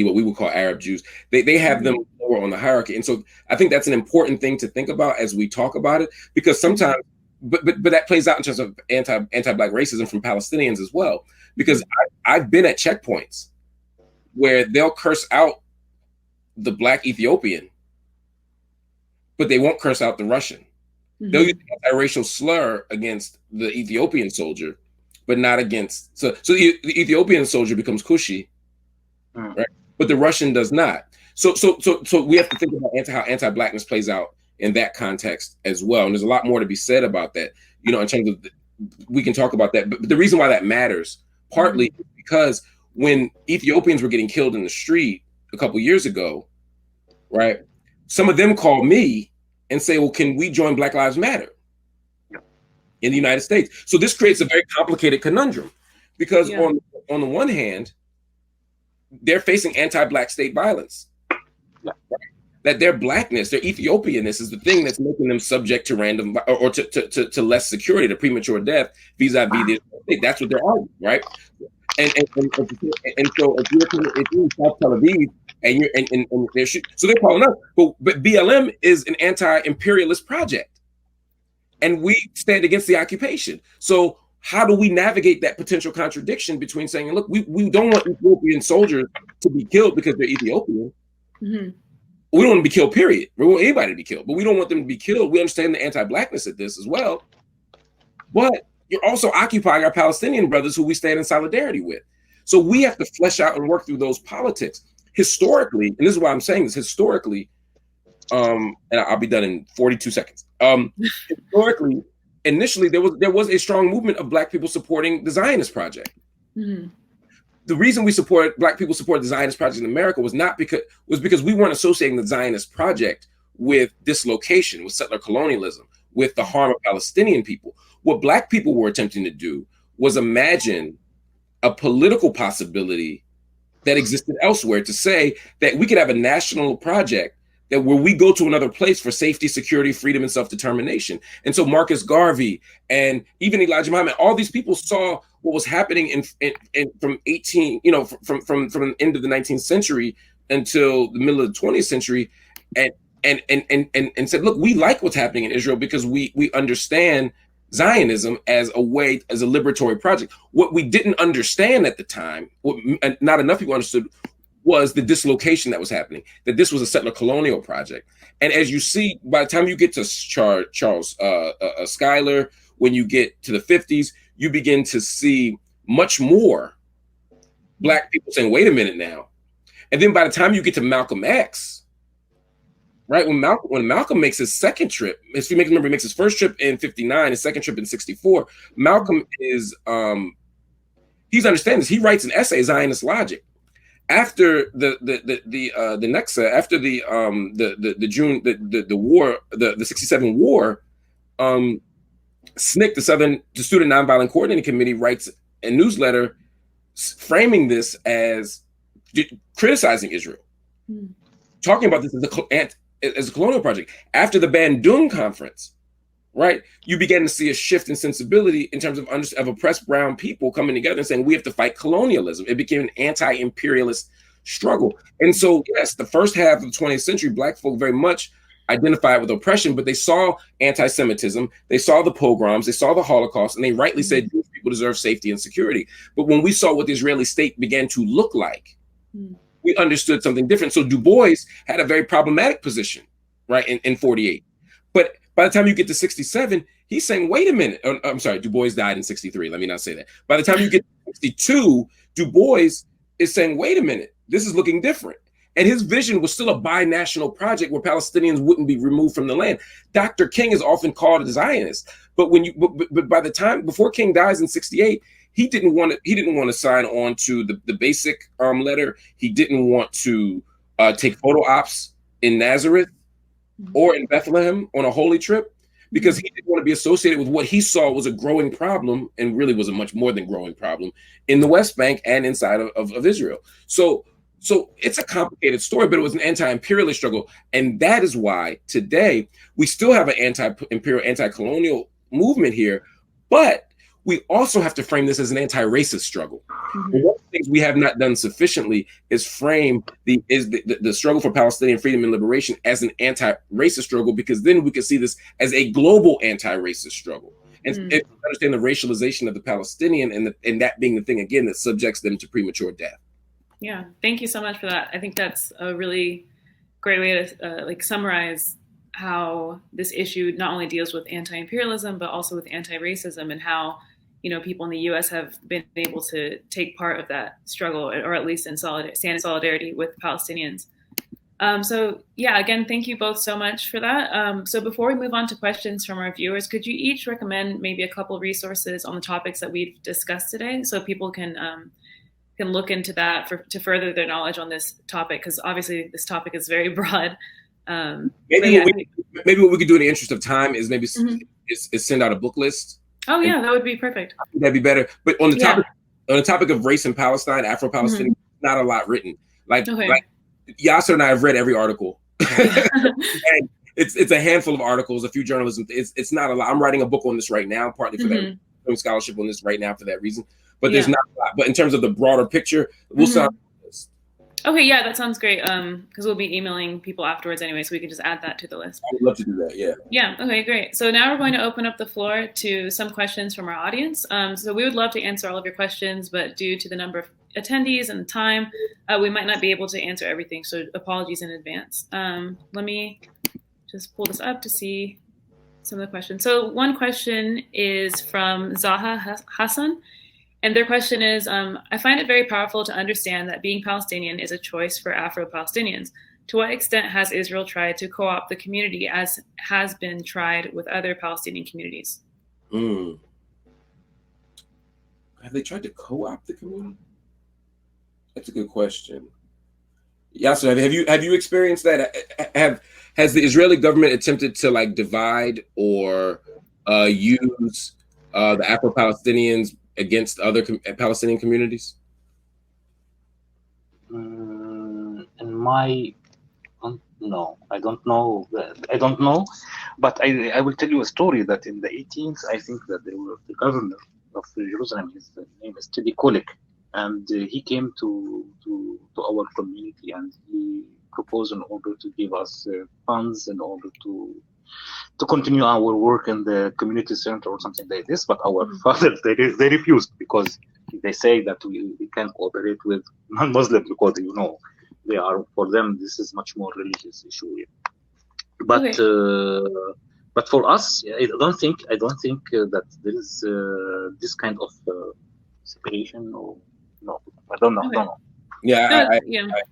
S3: what we would call Arab Jews. They have them lower on the hierarchy, and so I think that's an important thing to think about as we talk about it, because sometimes, but that plays out in terms of anti-Black racism from Palestinians as well. Because I've been at checkpoints where they'll curse out the Black Ethiopian, but they won't curse out the Russian. They'll use a racial slur against the Ethiopian soldier, but not against, so the Ethiopian soldier becomes Kushi, right? But the Russian does not. So we have to think about how anti-Blackness plays out in that context as well. And there's a lot more to be said about that, in terms of, we can talk about that. But the reason why that matters, partly because when Ethiopians were getting killed in the street a couple years ago, right? Some of them called me and say, well, can we join Black Lives Matter in the United States? So this creates a very complicated conundrum, because on the one hand, they're facing anti-Black state violence. Right? That their Blackness, their Ethiopianness is the thing that's making them subject to random or to less security, to premature death vis-a-vis the state. That's what they're arguing, right? And so if you're in South Tel Aviv and they're so they're calling us, but BLM is an anti-imperialist project, and we stand against the occupation. So how do we navigate that potential contradiction between saying, look, we don't want Ethiopian soldiers to be killed because they're Ethiopian. We don't want them to be killed, period. We want anybody to be killed, but we don't want them to be killed. We understand the anti-Blackness of this as well. But you're also occupying our Palestinian brothers who we stand in solidarity with. So we have to flesh out and work through those politics. Historically, and this is why I'm saying this, historically, and I'll be done in 42 seconds. Historically, initially, there was a strong movement of Black people supporting the Zionist project. The reason Black people support the Zionist project in America was because we weren't associating the Zionist project with dislocation, with settler colonialism, with the harm of Palestinian people. What Black people were attempting to do was imagine a political possibility that existed elsewhere, to say that we could have a national project that where we go to another place for safety, security, freedom, and self-determination. And so Marcus Garvey and even Elijah Muhammad, all these people saw what was happening from the end of the 19th century until the middle of the 20th century, and said, look, we like what's happening in Israel because we understand Zionism as a liberatory project. What we didn't understand at the time, what not enough people understood, was the dislocation that was happening, that this was a settler colonial project. And as you see, by the time you get to Charles Schuyler, when you get to the 50s, you begin to see much more Black people saying, wait a minute now. And then by the time you get to Malcolm X, right, when Malcolm makes his second trip, he makes his first trip in 59, his second trip in 64, Malcolm is, he's understanding this. He writes an essay, Zionist Logic. After the Nexa, after the war, the 67 war, SNCC, the Student Nonviolent Coordinating Committee, writes a newsletter framing this as criticizing Israel, talking about this as a colonial project. After the Bandung Conference, right, you began to see a shift in sensibility in terms of oppressed brown people coming together and saying, we have to fight colonialism. It became an anti-imperialist struggle. And so, yes, the first half of the 20th century, Black folk very much identified with oppression, but they saw anti-Semitism, they saw the pogroms, they saw the Holocaust, and they rightly said Jewish people deserve safety and security. But when we saw what the Israeli state began to look like, we understood something different. So Du Bois had a very problematic position, right, in 48. But by the time you get to 67, he's saying, wait a minute. Oh, I'm sorry, Du Bois died in 63. Let me not say that. By the time you get to 62, Du Bois is saying, wait a minute, this is looking different. And his vision was still a binational project where Palestinians wouldn't be removed from the land. Dr. King is often called a Zionist, but but by the time before King dies in 68, he didn't want to sign on to the basic letter. He didn't want to take photo ops in Nazareth or in Bethlehem on a holy trip, because he didn't want to be associated with what he saw was a growing problem, and really was a much more than growing problem, in the West Bank and inside of Israel. So it's a complicated story, but it was an anti-imperialist struggle. And that is why today we still have an anti-imperial, anti-colonial movement here, but we also have to frame this as an anti-racist struggle. One of the things we have not done sufficiently is frame the struggle for Palestinian freedom and liberation as an anti-racist struggle, because then we could see this as a global anti-racist struggle. And understand the racialization of the Palestinian and that being the thing, again, that subjects them to premature death.
S1: Yeah, thank you so much for that. I think that's a really great way to summarize how this issue not only deals with anti-imperialism, but also with anti-racism, and how, you know, people in the U.S. have been able to take part of that struggle, or at least stand in solidarity with Palestinians. So yeah, again, thank you both so much for that. So before we move on to questions from our viewers, could you each recommend maybe a couple resources on the topics that we've discussed today, so people can look into that to further their knowledge on this topic, because obviously this topic is very broad.
S3: Maybe what we could do in the interest of time is maybe is send out a book list.
S1: Oh yeah, that would be perfect.
S3: That'd be better. But on the topic of race in Palestine, Afro-Palestinian, not a lot written. Like Yasser and I have read every article. And it's a handful of articles, a few journalism. It's not a lot. I'm writing a book on this right now, partly for that, doing scholarship on this right now for that reason. But there's not a lot. But in terms of the broader picture, we'll sound.
S1: Okay, yeah, that sounds great. Because we'll be emailing people afterwards anyway, so we can just add that to the list.
S3: I would love to do that. Yeah.
S1: Yeah. Okay, great. So now we're going to open up the floor to some questions from our audience. So we would love to answer all of your questions, but due to the number of attendees and the time, we might not be able to answer everything. So apologies in advance. Let me just pull this up to see some of the questions. So one question is from Zaha Hassan. And their question is, I find it very powerful to understand that being Palestinian is a choice for Afro-Palestinians. To what extent has Israel tried to co-opt the community, as has been tried with other Palestinian communities?
S3: Have they tried to co-opt the community? That's a good question. Yasser, have you experienced that? Has the Israeli government attempted to divide or use the Afro-Palestinians against other Palestinian communities?
S2: No, I don't know. But I will tell you a story that in the 18th, I think that the governor of Jerusalem, his name is Teddy Kolik, and he came to our community and he proposed in order to give us funds in order to continue our work in the community center or something like this. But our fathers, they refused, because they say that we can't cooperate with non-Muslims, because they are, for them, this is much more religious issue. But but for us, I don't think that there is this kind of separation, or no, I don't know.
S1: Okay.
S2: I don't know.
S3: Yeah, I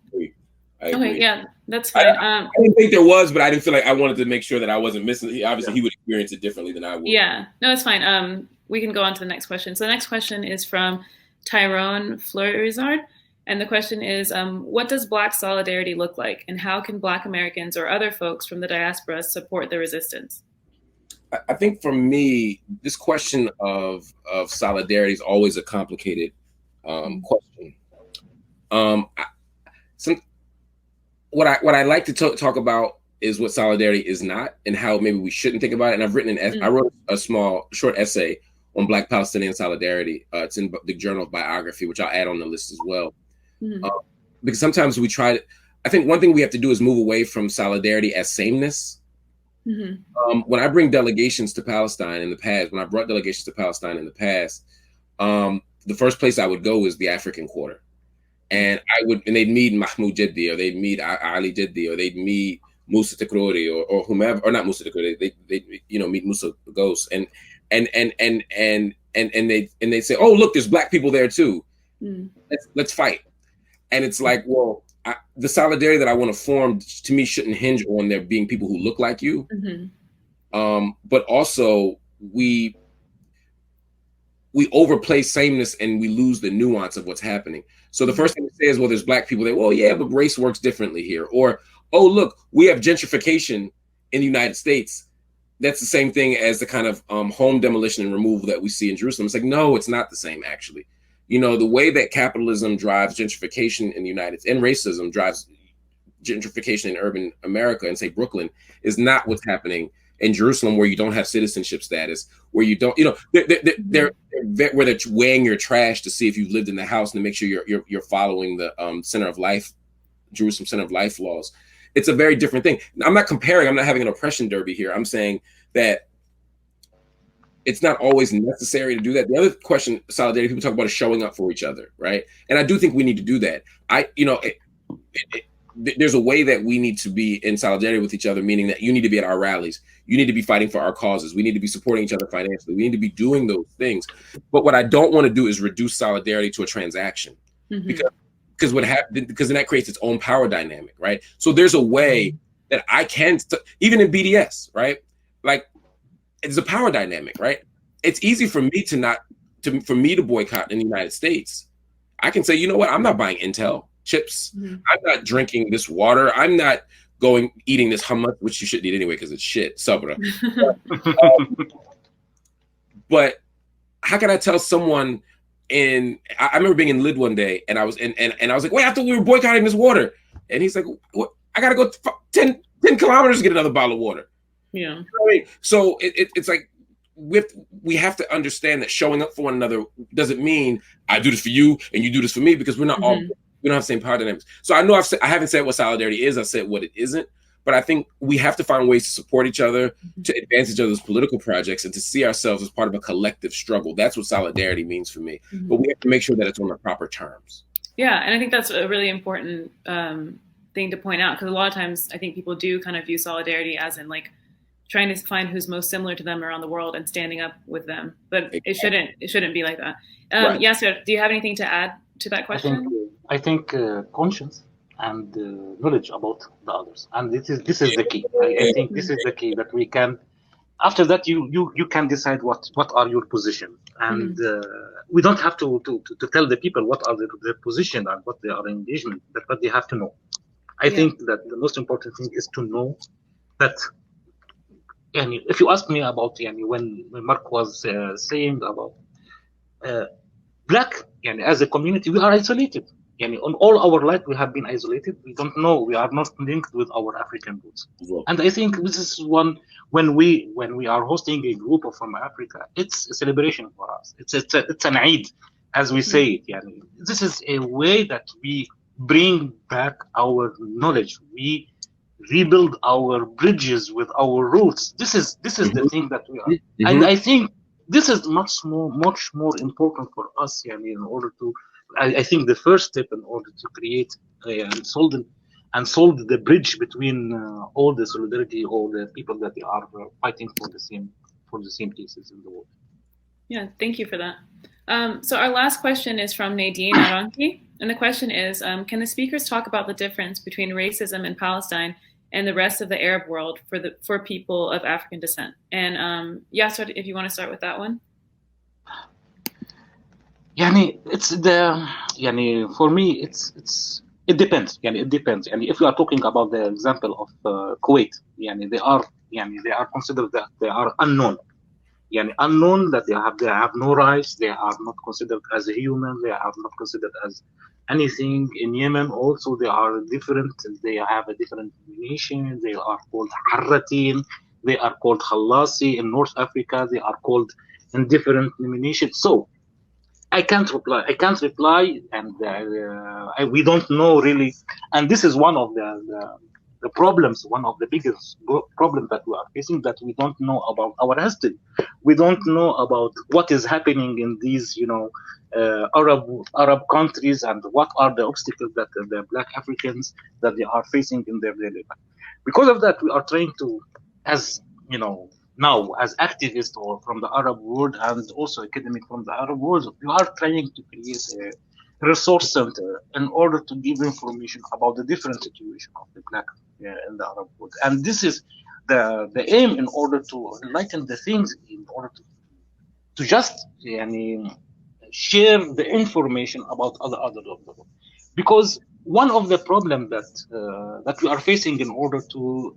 S3: agree.
S1: Okay, yeah, that's fine.
S3: I didn't think there was, but I didn't feel like I wanted to make sure that I wasn't missing. Obviously, he would experience it differently than I would.
S1: Yeah, no, it's fine. We can go on to the next question. So the next question is from Tyrone Fleurizard. And the question is, what does Black solidarity look like? And how can Black Americans or other folks from the diaspora support the resistance?
S3: I think for me, this question of solidarity is always a complicated question. What I like to talk about is what solidarity is not, and how maybe we shouldn't think about it. And I've written I wrote a short essay on Black Palestinian solidarity. It's in the Journal of Biography, which I'll add on the list as well. Because sometimes we try to, I think one thing we have to do is move away from solidarity as sameness. When I bring delegations to Palestine in the past, when I brought delegations to Palestine in the past, the first place I would go is the African Quarter. And they'd meet Mahmoud Jiddi, or they'd meet Ali Jiddi, or they'd meet Musa Takrori, or whomever, or not Musa Takrori, they meet Musa Qous, and they'd say, oh, look, there's Black people there too. Let's fight. And it's like, well, the solidarity that I want to form, to me, shouldn't hinge on there being people who look like you. But also we overplay sameness and we lose the nuance of what's happening. So the first thing to say is, well, there's Black people there. Well, yeah, but race works differently here. Or, oh, look, we have gentrification in the United States. That's the same thing as the kind of home demolition and removal that we see in Jerusalem. It's like, no, it's not the same, actually. The way that capitalism drives gentrification in the United States, and racism drives gentrification in urban America and say Brooklyn, is not what's happening in Jerusalem, where you don't have citizenship status, where you don't, where they're weighing your trash to see if you've lived in the house and to make sure you're following the Center of Life, Jerusalem Center of Life laws. It's a very different thing. I'm not comparing. I'm not having an oppression derby here. I'm saying that it's not always necessary to do that. The other question, solidarity, people talk about is showing up for each other, right? And I do think we need to do that. There's a way that we need to be in solidarity with each other, meaning that you need to be at our rallies. You need to be fighting for our causes. We need to be supporting each other financially. We need to be doing those things. But what I don't want to do is reduce solidarity to a transaction, because then that creates its own power dynamic, right? So there's a way that I can, even in BDS, right? Like, it's a power dynamic, right? It's easy for me for me to boycott in the United States. I can say, you know what? I'm not buying Intel chips. I'm not drinking this water. I'm not eating this hummus, which you shouldn't eat anyway because it's shit, sabra. But how can I tell someone I remember being in Lid one day, and I was I was like, wait, I thought we were boycotting this water. And he's like, what? I gotta go 10 kilometers to get another bottle of water.
S1: Yeah.
S3: You know what I mean? So it's like we have to understand that showing up for one another doesn't mean I do this for you and you do this for me, because we're not all, we don't have the same power dynamics. So I know I haven't said what solidarity is. I said what it isn't. But I think we have to find ways to support each other, to advance each other's political projects, and to see ourselves as part of a collective struggle. That's what solidarity means for me. But we have to make sure that it's on the proper terms.
S1: Yeah, and I think that's a really important thing to point out, because a lot of times I think people do kind of view solidarity as in like trying to find who's most similar to them around the world and standing up with them. But it shouldn't be like that.
S3: Right.
S1: Yasser, do you have anything to add to that question?
S2: I think conscience and knowledge about the others, and this is the key. I think this is the key that we can. After that, you can decide what are your positions, and we don't have to tell the people what are their position and what they are engagement, but they have to know. I think that the most important thing is to know that. And if you ask me about when Marc was saying about Black, as a community, we are isolated. On all our life, we have been isolated. We don't know. We are not linked with our African roots. Yeah. And I think this is one when we are hosting a group from Africa, it's a celebration for us. It's an Eid, as we say it. This is a way that we bring back our knowledge. We rebuild our bridges with our roots. This is the thing that we are, and I think this is much more important for us. In order to, I think the first step in order to create and solve the bridge between all the solidarity, all the people that are fighting for the same cases in the world.
S1: Yeah, thank you for that. So our last question is from Nadine Aranki, and the question is, can the speakers talk about the difference between racism in Palestine and the rest of the Arab world for people of African descent? And Yasser, if you want to start with that one.
S2: It's for me it depends. It depends. If you are talking about the example of Kuwait, they are considered that they are unknown. unknown, that they have no rights, they are not considered as a human, they are not considered as anything. In Yemen also they are different, they have a different nation, they are called Harratin, they are called Khallasi. In North Africa they are called in different nominations. So I can't reply, and we don't know really. And this is one of the problems, one of the biggest problems that we are facing, that we don't know about our history. We don't know about what is happening in these, Arab countries, and what are the obstacles that the Black Africans that they are facing in their daily life. Because of that, we are trying to, as now as activists or from the Arab world, and also academic from the Arab world, we are trying to create a resource center in order to give information about the different situation of the Black in the Arab world. And this is the aim, in order to enlighten the things, in order to just share the information about other of the world. Because one of the problems that we are facing in order to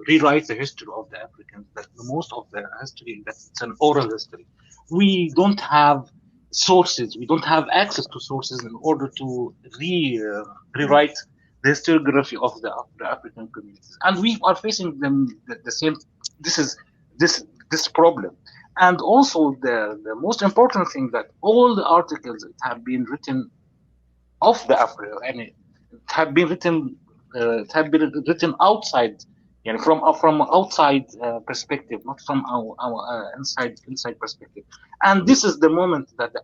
S2: rewrite the history of the Africans, that most of the history, that it's an oral history. We don't have sources, we don't have access to sources in order to rewrite the historiography of the African communities. And we are facing the same, this problem. And also the most important thing, that all the articles that have been written of the Africa, and it have been written outside, from outside perspective, not from our inside perspective. And this is the moment that the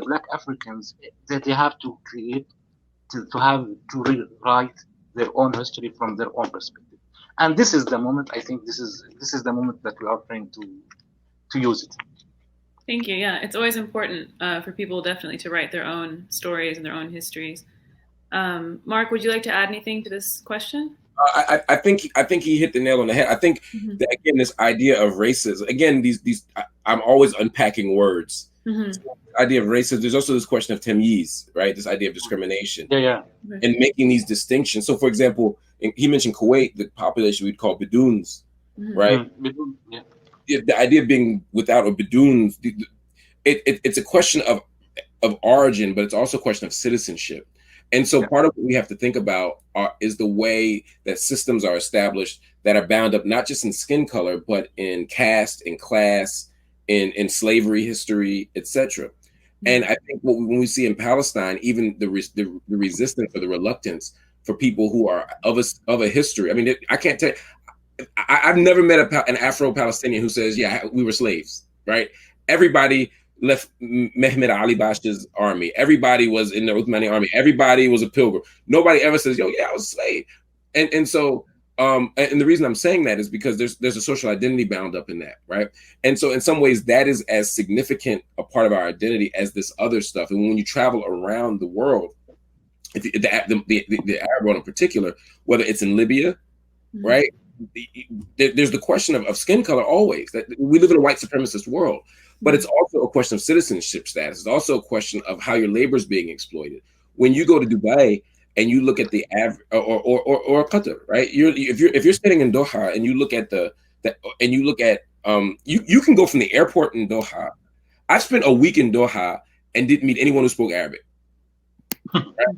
S2: Black Africans, that they have to create, to rewrite their own history from their own perspective. And this is the moment, I think this is the moment that we are trying to use it.
S1: Thank you. Yeah, it's always important for people definitely to write their own stories and their own histories. Marc, would you like to add anything to this question?
S3: I think he hit the nail on the head. I think that, again, this idea of racism, again, these I'm always unpacking words. So the idea of racism. There's also this question of tamyiz, right? This idea of discrimination.
S2: Yeah.
S3: And making these distinctions. So, for example, he mentioned Kuwait, the population we'd call Baduns, right?
S2: Yeah.
S3: The idea of being without a Baduns, it's a question of origin, but it's also a question of citizenship. And so part of what we have to think about is the way that systems are established that are bound up not just in skin color, but in caste, in class, in slavery history, etc. And I think when we see in Palestine, even the resistance or the reluctance for people who are of a history. I mean, I can't tell. I've never met an Afro-Palestinian who says, "Yeah, we were slaves." Right? Everybody left Mehmet Ali Pasha's army. Everybody was in the Uthmani army. Everybody was a pilgrim. Nobody ever says, "Yo, yeah, I was a slave." And so, and the reason I'm saying that is because there's a social identity bound up in that, right? And so, in some ways, that is as significant a part of our identity as this other stuff. And when you travel around the world, the Arab world in particular, whether it's in Libya, right? There's the question of skin color always. That we live in a white supremacist world. But it's also a question of citizenship status. It's also a question of how your labor is being exploited. When you go to Dubai and you look at the average, or Qatar, right? If you're sitting in Doha and you look at you can go from the airport in Doha. I spent a week in Doha and didn't meet anyone who spoke Arabic. Right?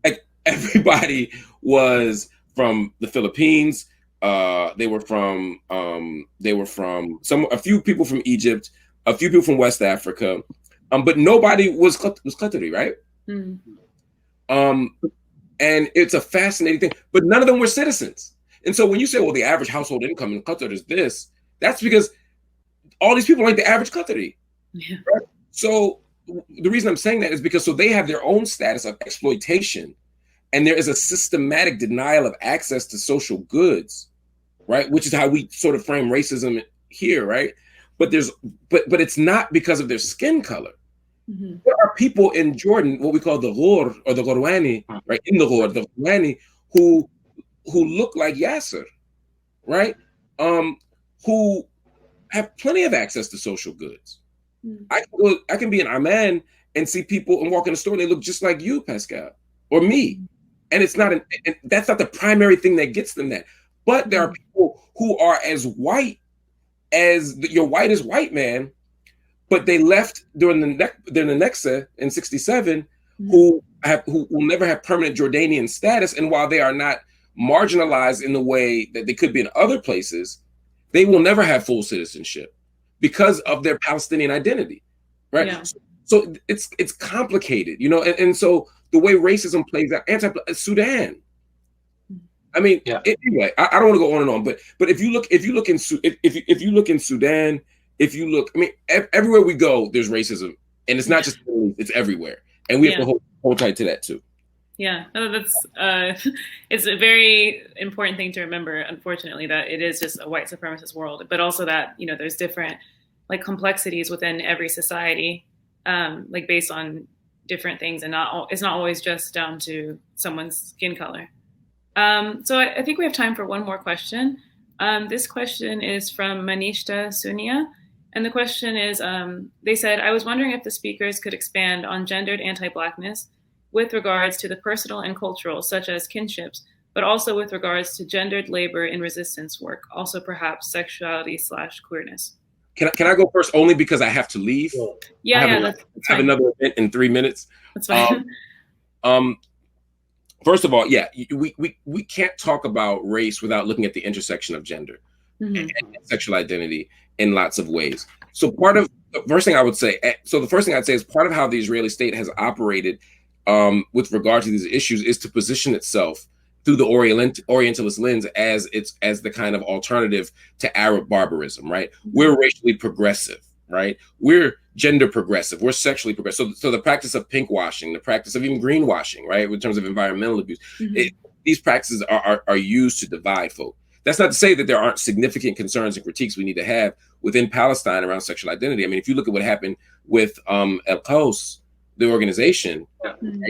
S3: Like everybody was from the Philippines. They were from a few people from Egypt. A few people from West Africa, but nobody was Qatari, right? And it's a fascinating thing, but none of them were citizens. And so when you say, well, the average household income in Qatar is this, that's because all these people aren't the average Qatari. Yeah. Right? So the reason I'm saying that is because they have their own status of exploitation, and there is a systematic denial of access to social goods, right? Which is how we sort of frame racism here, right? But it's not because of their skin color. There are people in Jordan, what we call the Ghor or the Ghorwani, right? In the Ghor, the Ghorwani, who look like Yasser, right? Who have plenty of access to social goods. I can be in Amman and see people and walk in the store and they look just like you, Pascal, or me. And it's not that's not the primary thing that gets them that. But there are people who are as white as your whitest white man, but they left during the Nexa in '67, who will never have permanent Jordanian status, and while they are not marginalized in the way that they could be in other places, they will never have full citizenship because of their Palestinian identity, right? Yeah. So it's complicated, you know, and so the way racism plays out, Sudan. I mean, anyway, I don't want to go on and on, but if you look in Sudan, if you look, I mean, everywhere we go, there's racism, and it's not just it's everywhere, and we have to hold tight to that too.
S1: Yeah, that's it's a very important thing to remember. Unfortunately, that it is just a white supremacist world, but also that, you know, there's different like complexities within every society, like based on different things, and it's not always just down to someone's skin color. So I think we have time for one more question. This question is from Manishta Sunia. And the question is, they said, I was wondering if the speakers could expand on gendered anti-Blackness with regards to the personal and cultural, such as kinships, but also with regards to gendered labor in resistance work, also perhaps sexuality/queerness.
S3: Can I go first only because I have to leave?
S1: Yeah,
S3: that's I have another event in 3 minutes.
S1: That's fine.
S3: First of all, we can't talk about race without looking at the intersection of gender and sexual identity in lots of ways. So the first thing I'd say is part of how the Israeli state has operated with regard to these issues is to position itself through the Orientalist lens as the kind of alternative to Arab barbarism, right? We're racially progressive, right? We're gender progressive. We're sexually progressive. So the practice of pink washing, the practice of even greenwashing, right, in terms of environmental abuse, these practices are used to divide folk. That's not to say that there aren't significant concerns and critiques we need to have within Palestine around sexual identity. I mean, if you look at what happened with Qous, the organization, and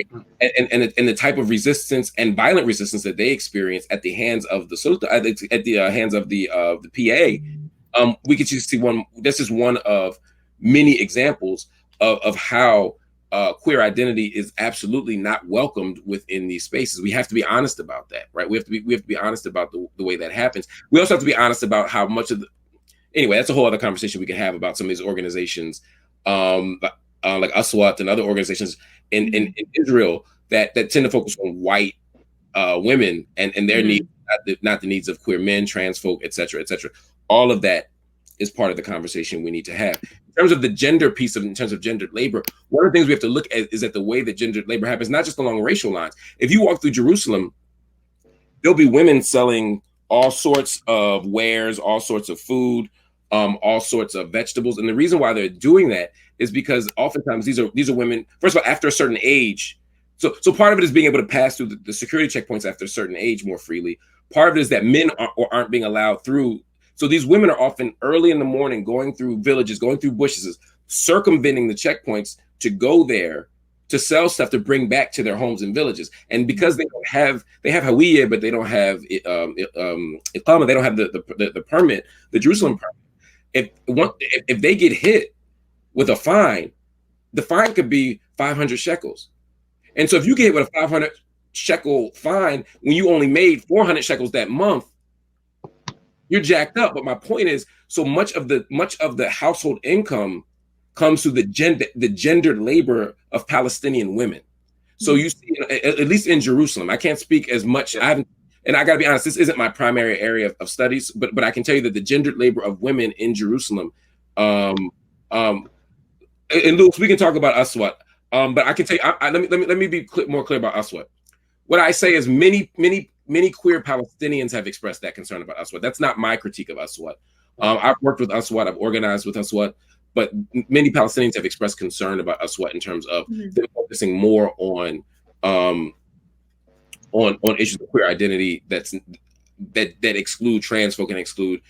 S3: the type of resistance and violent resistance that they experienced at the hands of the Sultan, at the hands of the PA, we could just see one. This is one of many examples of how queer identity is absolutely not welcomed within these spaces. We have to be honest about that, right? We have to be honest about the way that happens. We also have to be honest about how much of anyway, that's a whole other conversation we could have about some of these organizations, like Aswat and other organizations in Israel that tend to focus on white women and their needs, not the needs of queer men, trans folk, et cetera, et cetera. All of that is part of the conversation we need to have. In terms of the gender piece in terms of gendered labor, one of the things we have to look at is that the way that gendered labor happens, not just along racial lines. If you walk through Jerusalem, there'll be women selling all sorts of wares, all sorts of food, all sorts of vegetables. And the reason why they're doing that is because oftentimes these are women, first of all, after a certain age. So part of it is being able to pass through the security checkpoints after a certain age more freely. Part of it is that men aren't being allowed through. So these women are often early in the morning going through villages, going through bushes, circumventing the checkpoints to go there to sell stuff to bring back to their homes and villages. And because they have Hawiyah, but they don't have Iqama, they don't have the permit, the Jerusalem permit. If they get hit with a fine, the fine could be 500 shekels. And so if you get hit with a 500 shekel fine when you only made 400 shekels that month, you're jacked up. But my point is, so much of the household income comes through the gendered labor of Palestinian women. So you see, at least in Jerusalem, I can't speak as much. And I got to be honest, this isn't my primary area of studies, but I can tell you that the gendered labor of women in Jerusalem, and Louis, we can talk about Aswat, but I can tell you, let me be more clear about Aswat. What I say is many queer Palestinians have expressed that concern about Aswat. That's not my critique of Aswat. I've worked with Aswat, I've organized with Aswat, but many Palestinians have expressed concern about Aswat in terms of them focusing more on issues of queer identity that exclude trans folk and exclude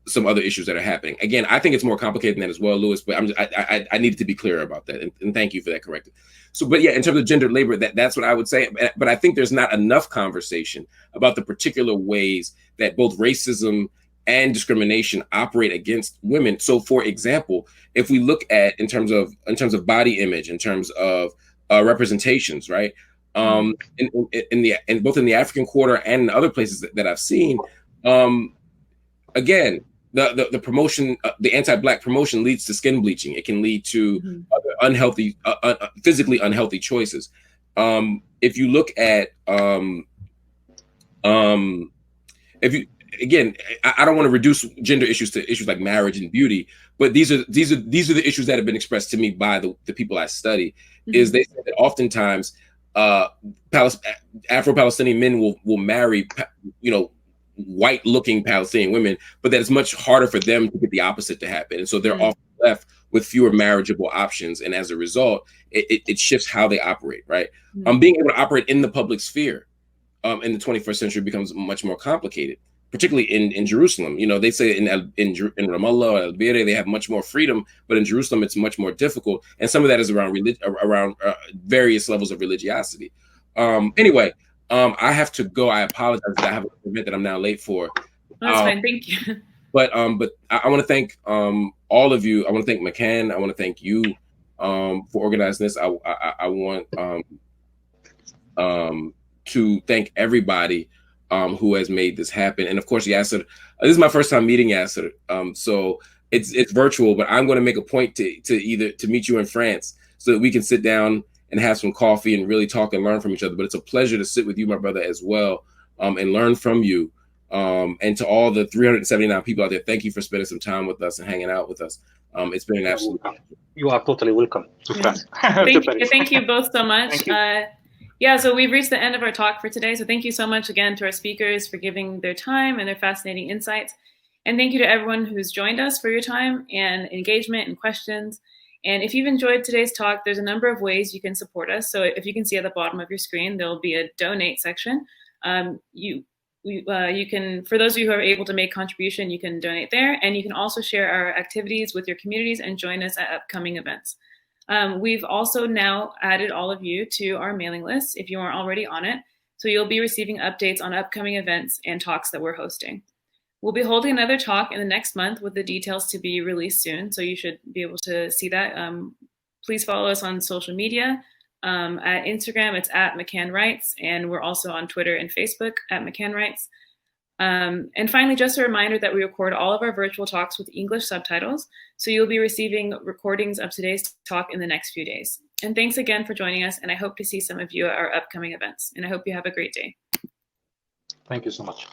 S3: some other issues that are happening. Again, I think it's more complicated than that as well, Louis, but I needed to be clear about that, and thank you for that corrective. So, but yeah, in terms of gendered labor, that's what I would say. But I think there's not enough conversation about the particular ways that both racism and discrimination operate against women. So, for example, if we look at in terms of body image, in terms of representations, right? In both in the African Quarter and in other places that I've seen, again, the promotion, the anti-Black promotion leads to skin bleaching. It can lead to other unhealthy, physically unhealthy choices. If you look at, if you, again, I don't want to reduce gender issues to issues like marriage and beauty, but these are the issues that have been expressed to me by the people I study. Is they say that oftentimes Afro-Palestinian men will marry, white-looking Palestinian women, but that it's much harder for them to get the opposite to happen, and so they're often left with fewer marriageable options, and as a result, it shifts how they operate. Right, being able to operate in the public sphere in the 21st century becomes much more complicated, particularly in Jerusalem. They say in Ramallah or Al-Beira they have much more freedom, but in Jerusalem it's much more difficult, and some of that is around various levels of religiosity. Anyway, I have to go. I apologize that I have an event that I'm now late for.
S1: That's fine. Thank you.
S3: But I want to thank all of you. I want to thank McCann. I want to thank you for organizing this. I want to thank everybody who has made this happen, and of course Yasser. This is my first time meeting Yasser, so it's virtual. But I'm going to make a point to meet you in France so that we can sit down and have some coffee and really talk and learn from each other. But it's a pleasure to sit with you, my brother, as well, and learn from you. And to all the 379 people out there, thank you for spending some time with us and hanging out with us. It's been an absolute pleasure.
S2: You are totally welcome to France.
S1: Thank you both so much. So we've reached the end of our talk for today. So thank you so much again to our speakers for giving their time and their fascinating insights. And thank you to everyone who's joined us for your time and engagement and questions. And if you've enjoyed today's talk, there's a number of ways you can support us. So if you can see at the bottom of your screen, there'll be a donate section. You can, for those of you who are able to make contribution, you can donate there, and you can also share our activities with your communities and join us at upcoming events. We've also now added all of you to our mailing list if you aren't already on it. So you'll be receiving updates on upcoming events and talks that we're hosting. We'll be holding another talk in the next month with the details to be released soon. So you should be able to see that. Please follow us on social media. At Instagram, it's at McCann Writes, and we're also on Twitter and Facebook at McCann Writes. And finally, just a reminder that we record all of our virtual talks with English subtitles. So you'll be receiving recordings of today's talk in the next few days. And thanks again for joining us. And I hope to see some of you at our upcoming events. And I hope you have a great day.
S2: Thank you so much.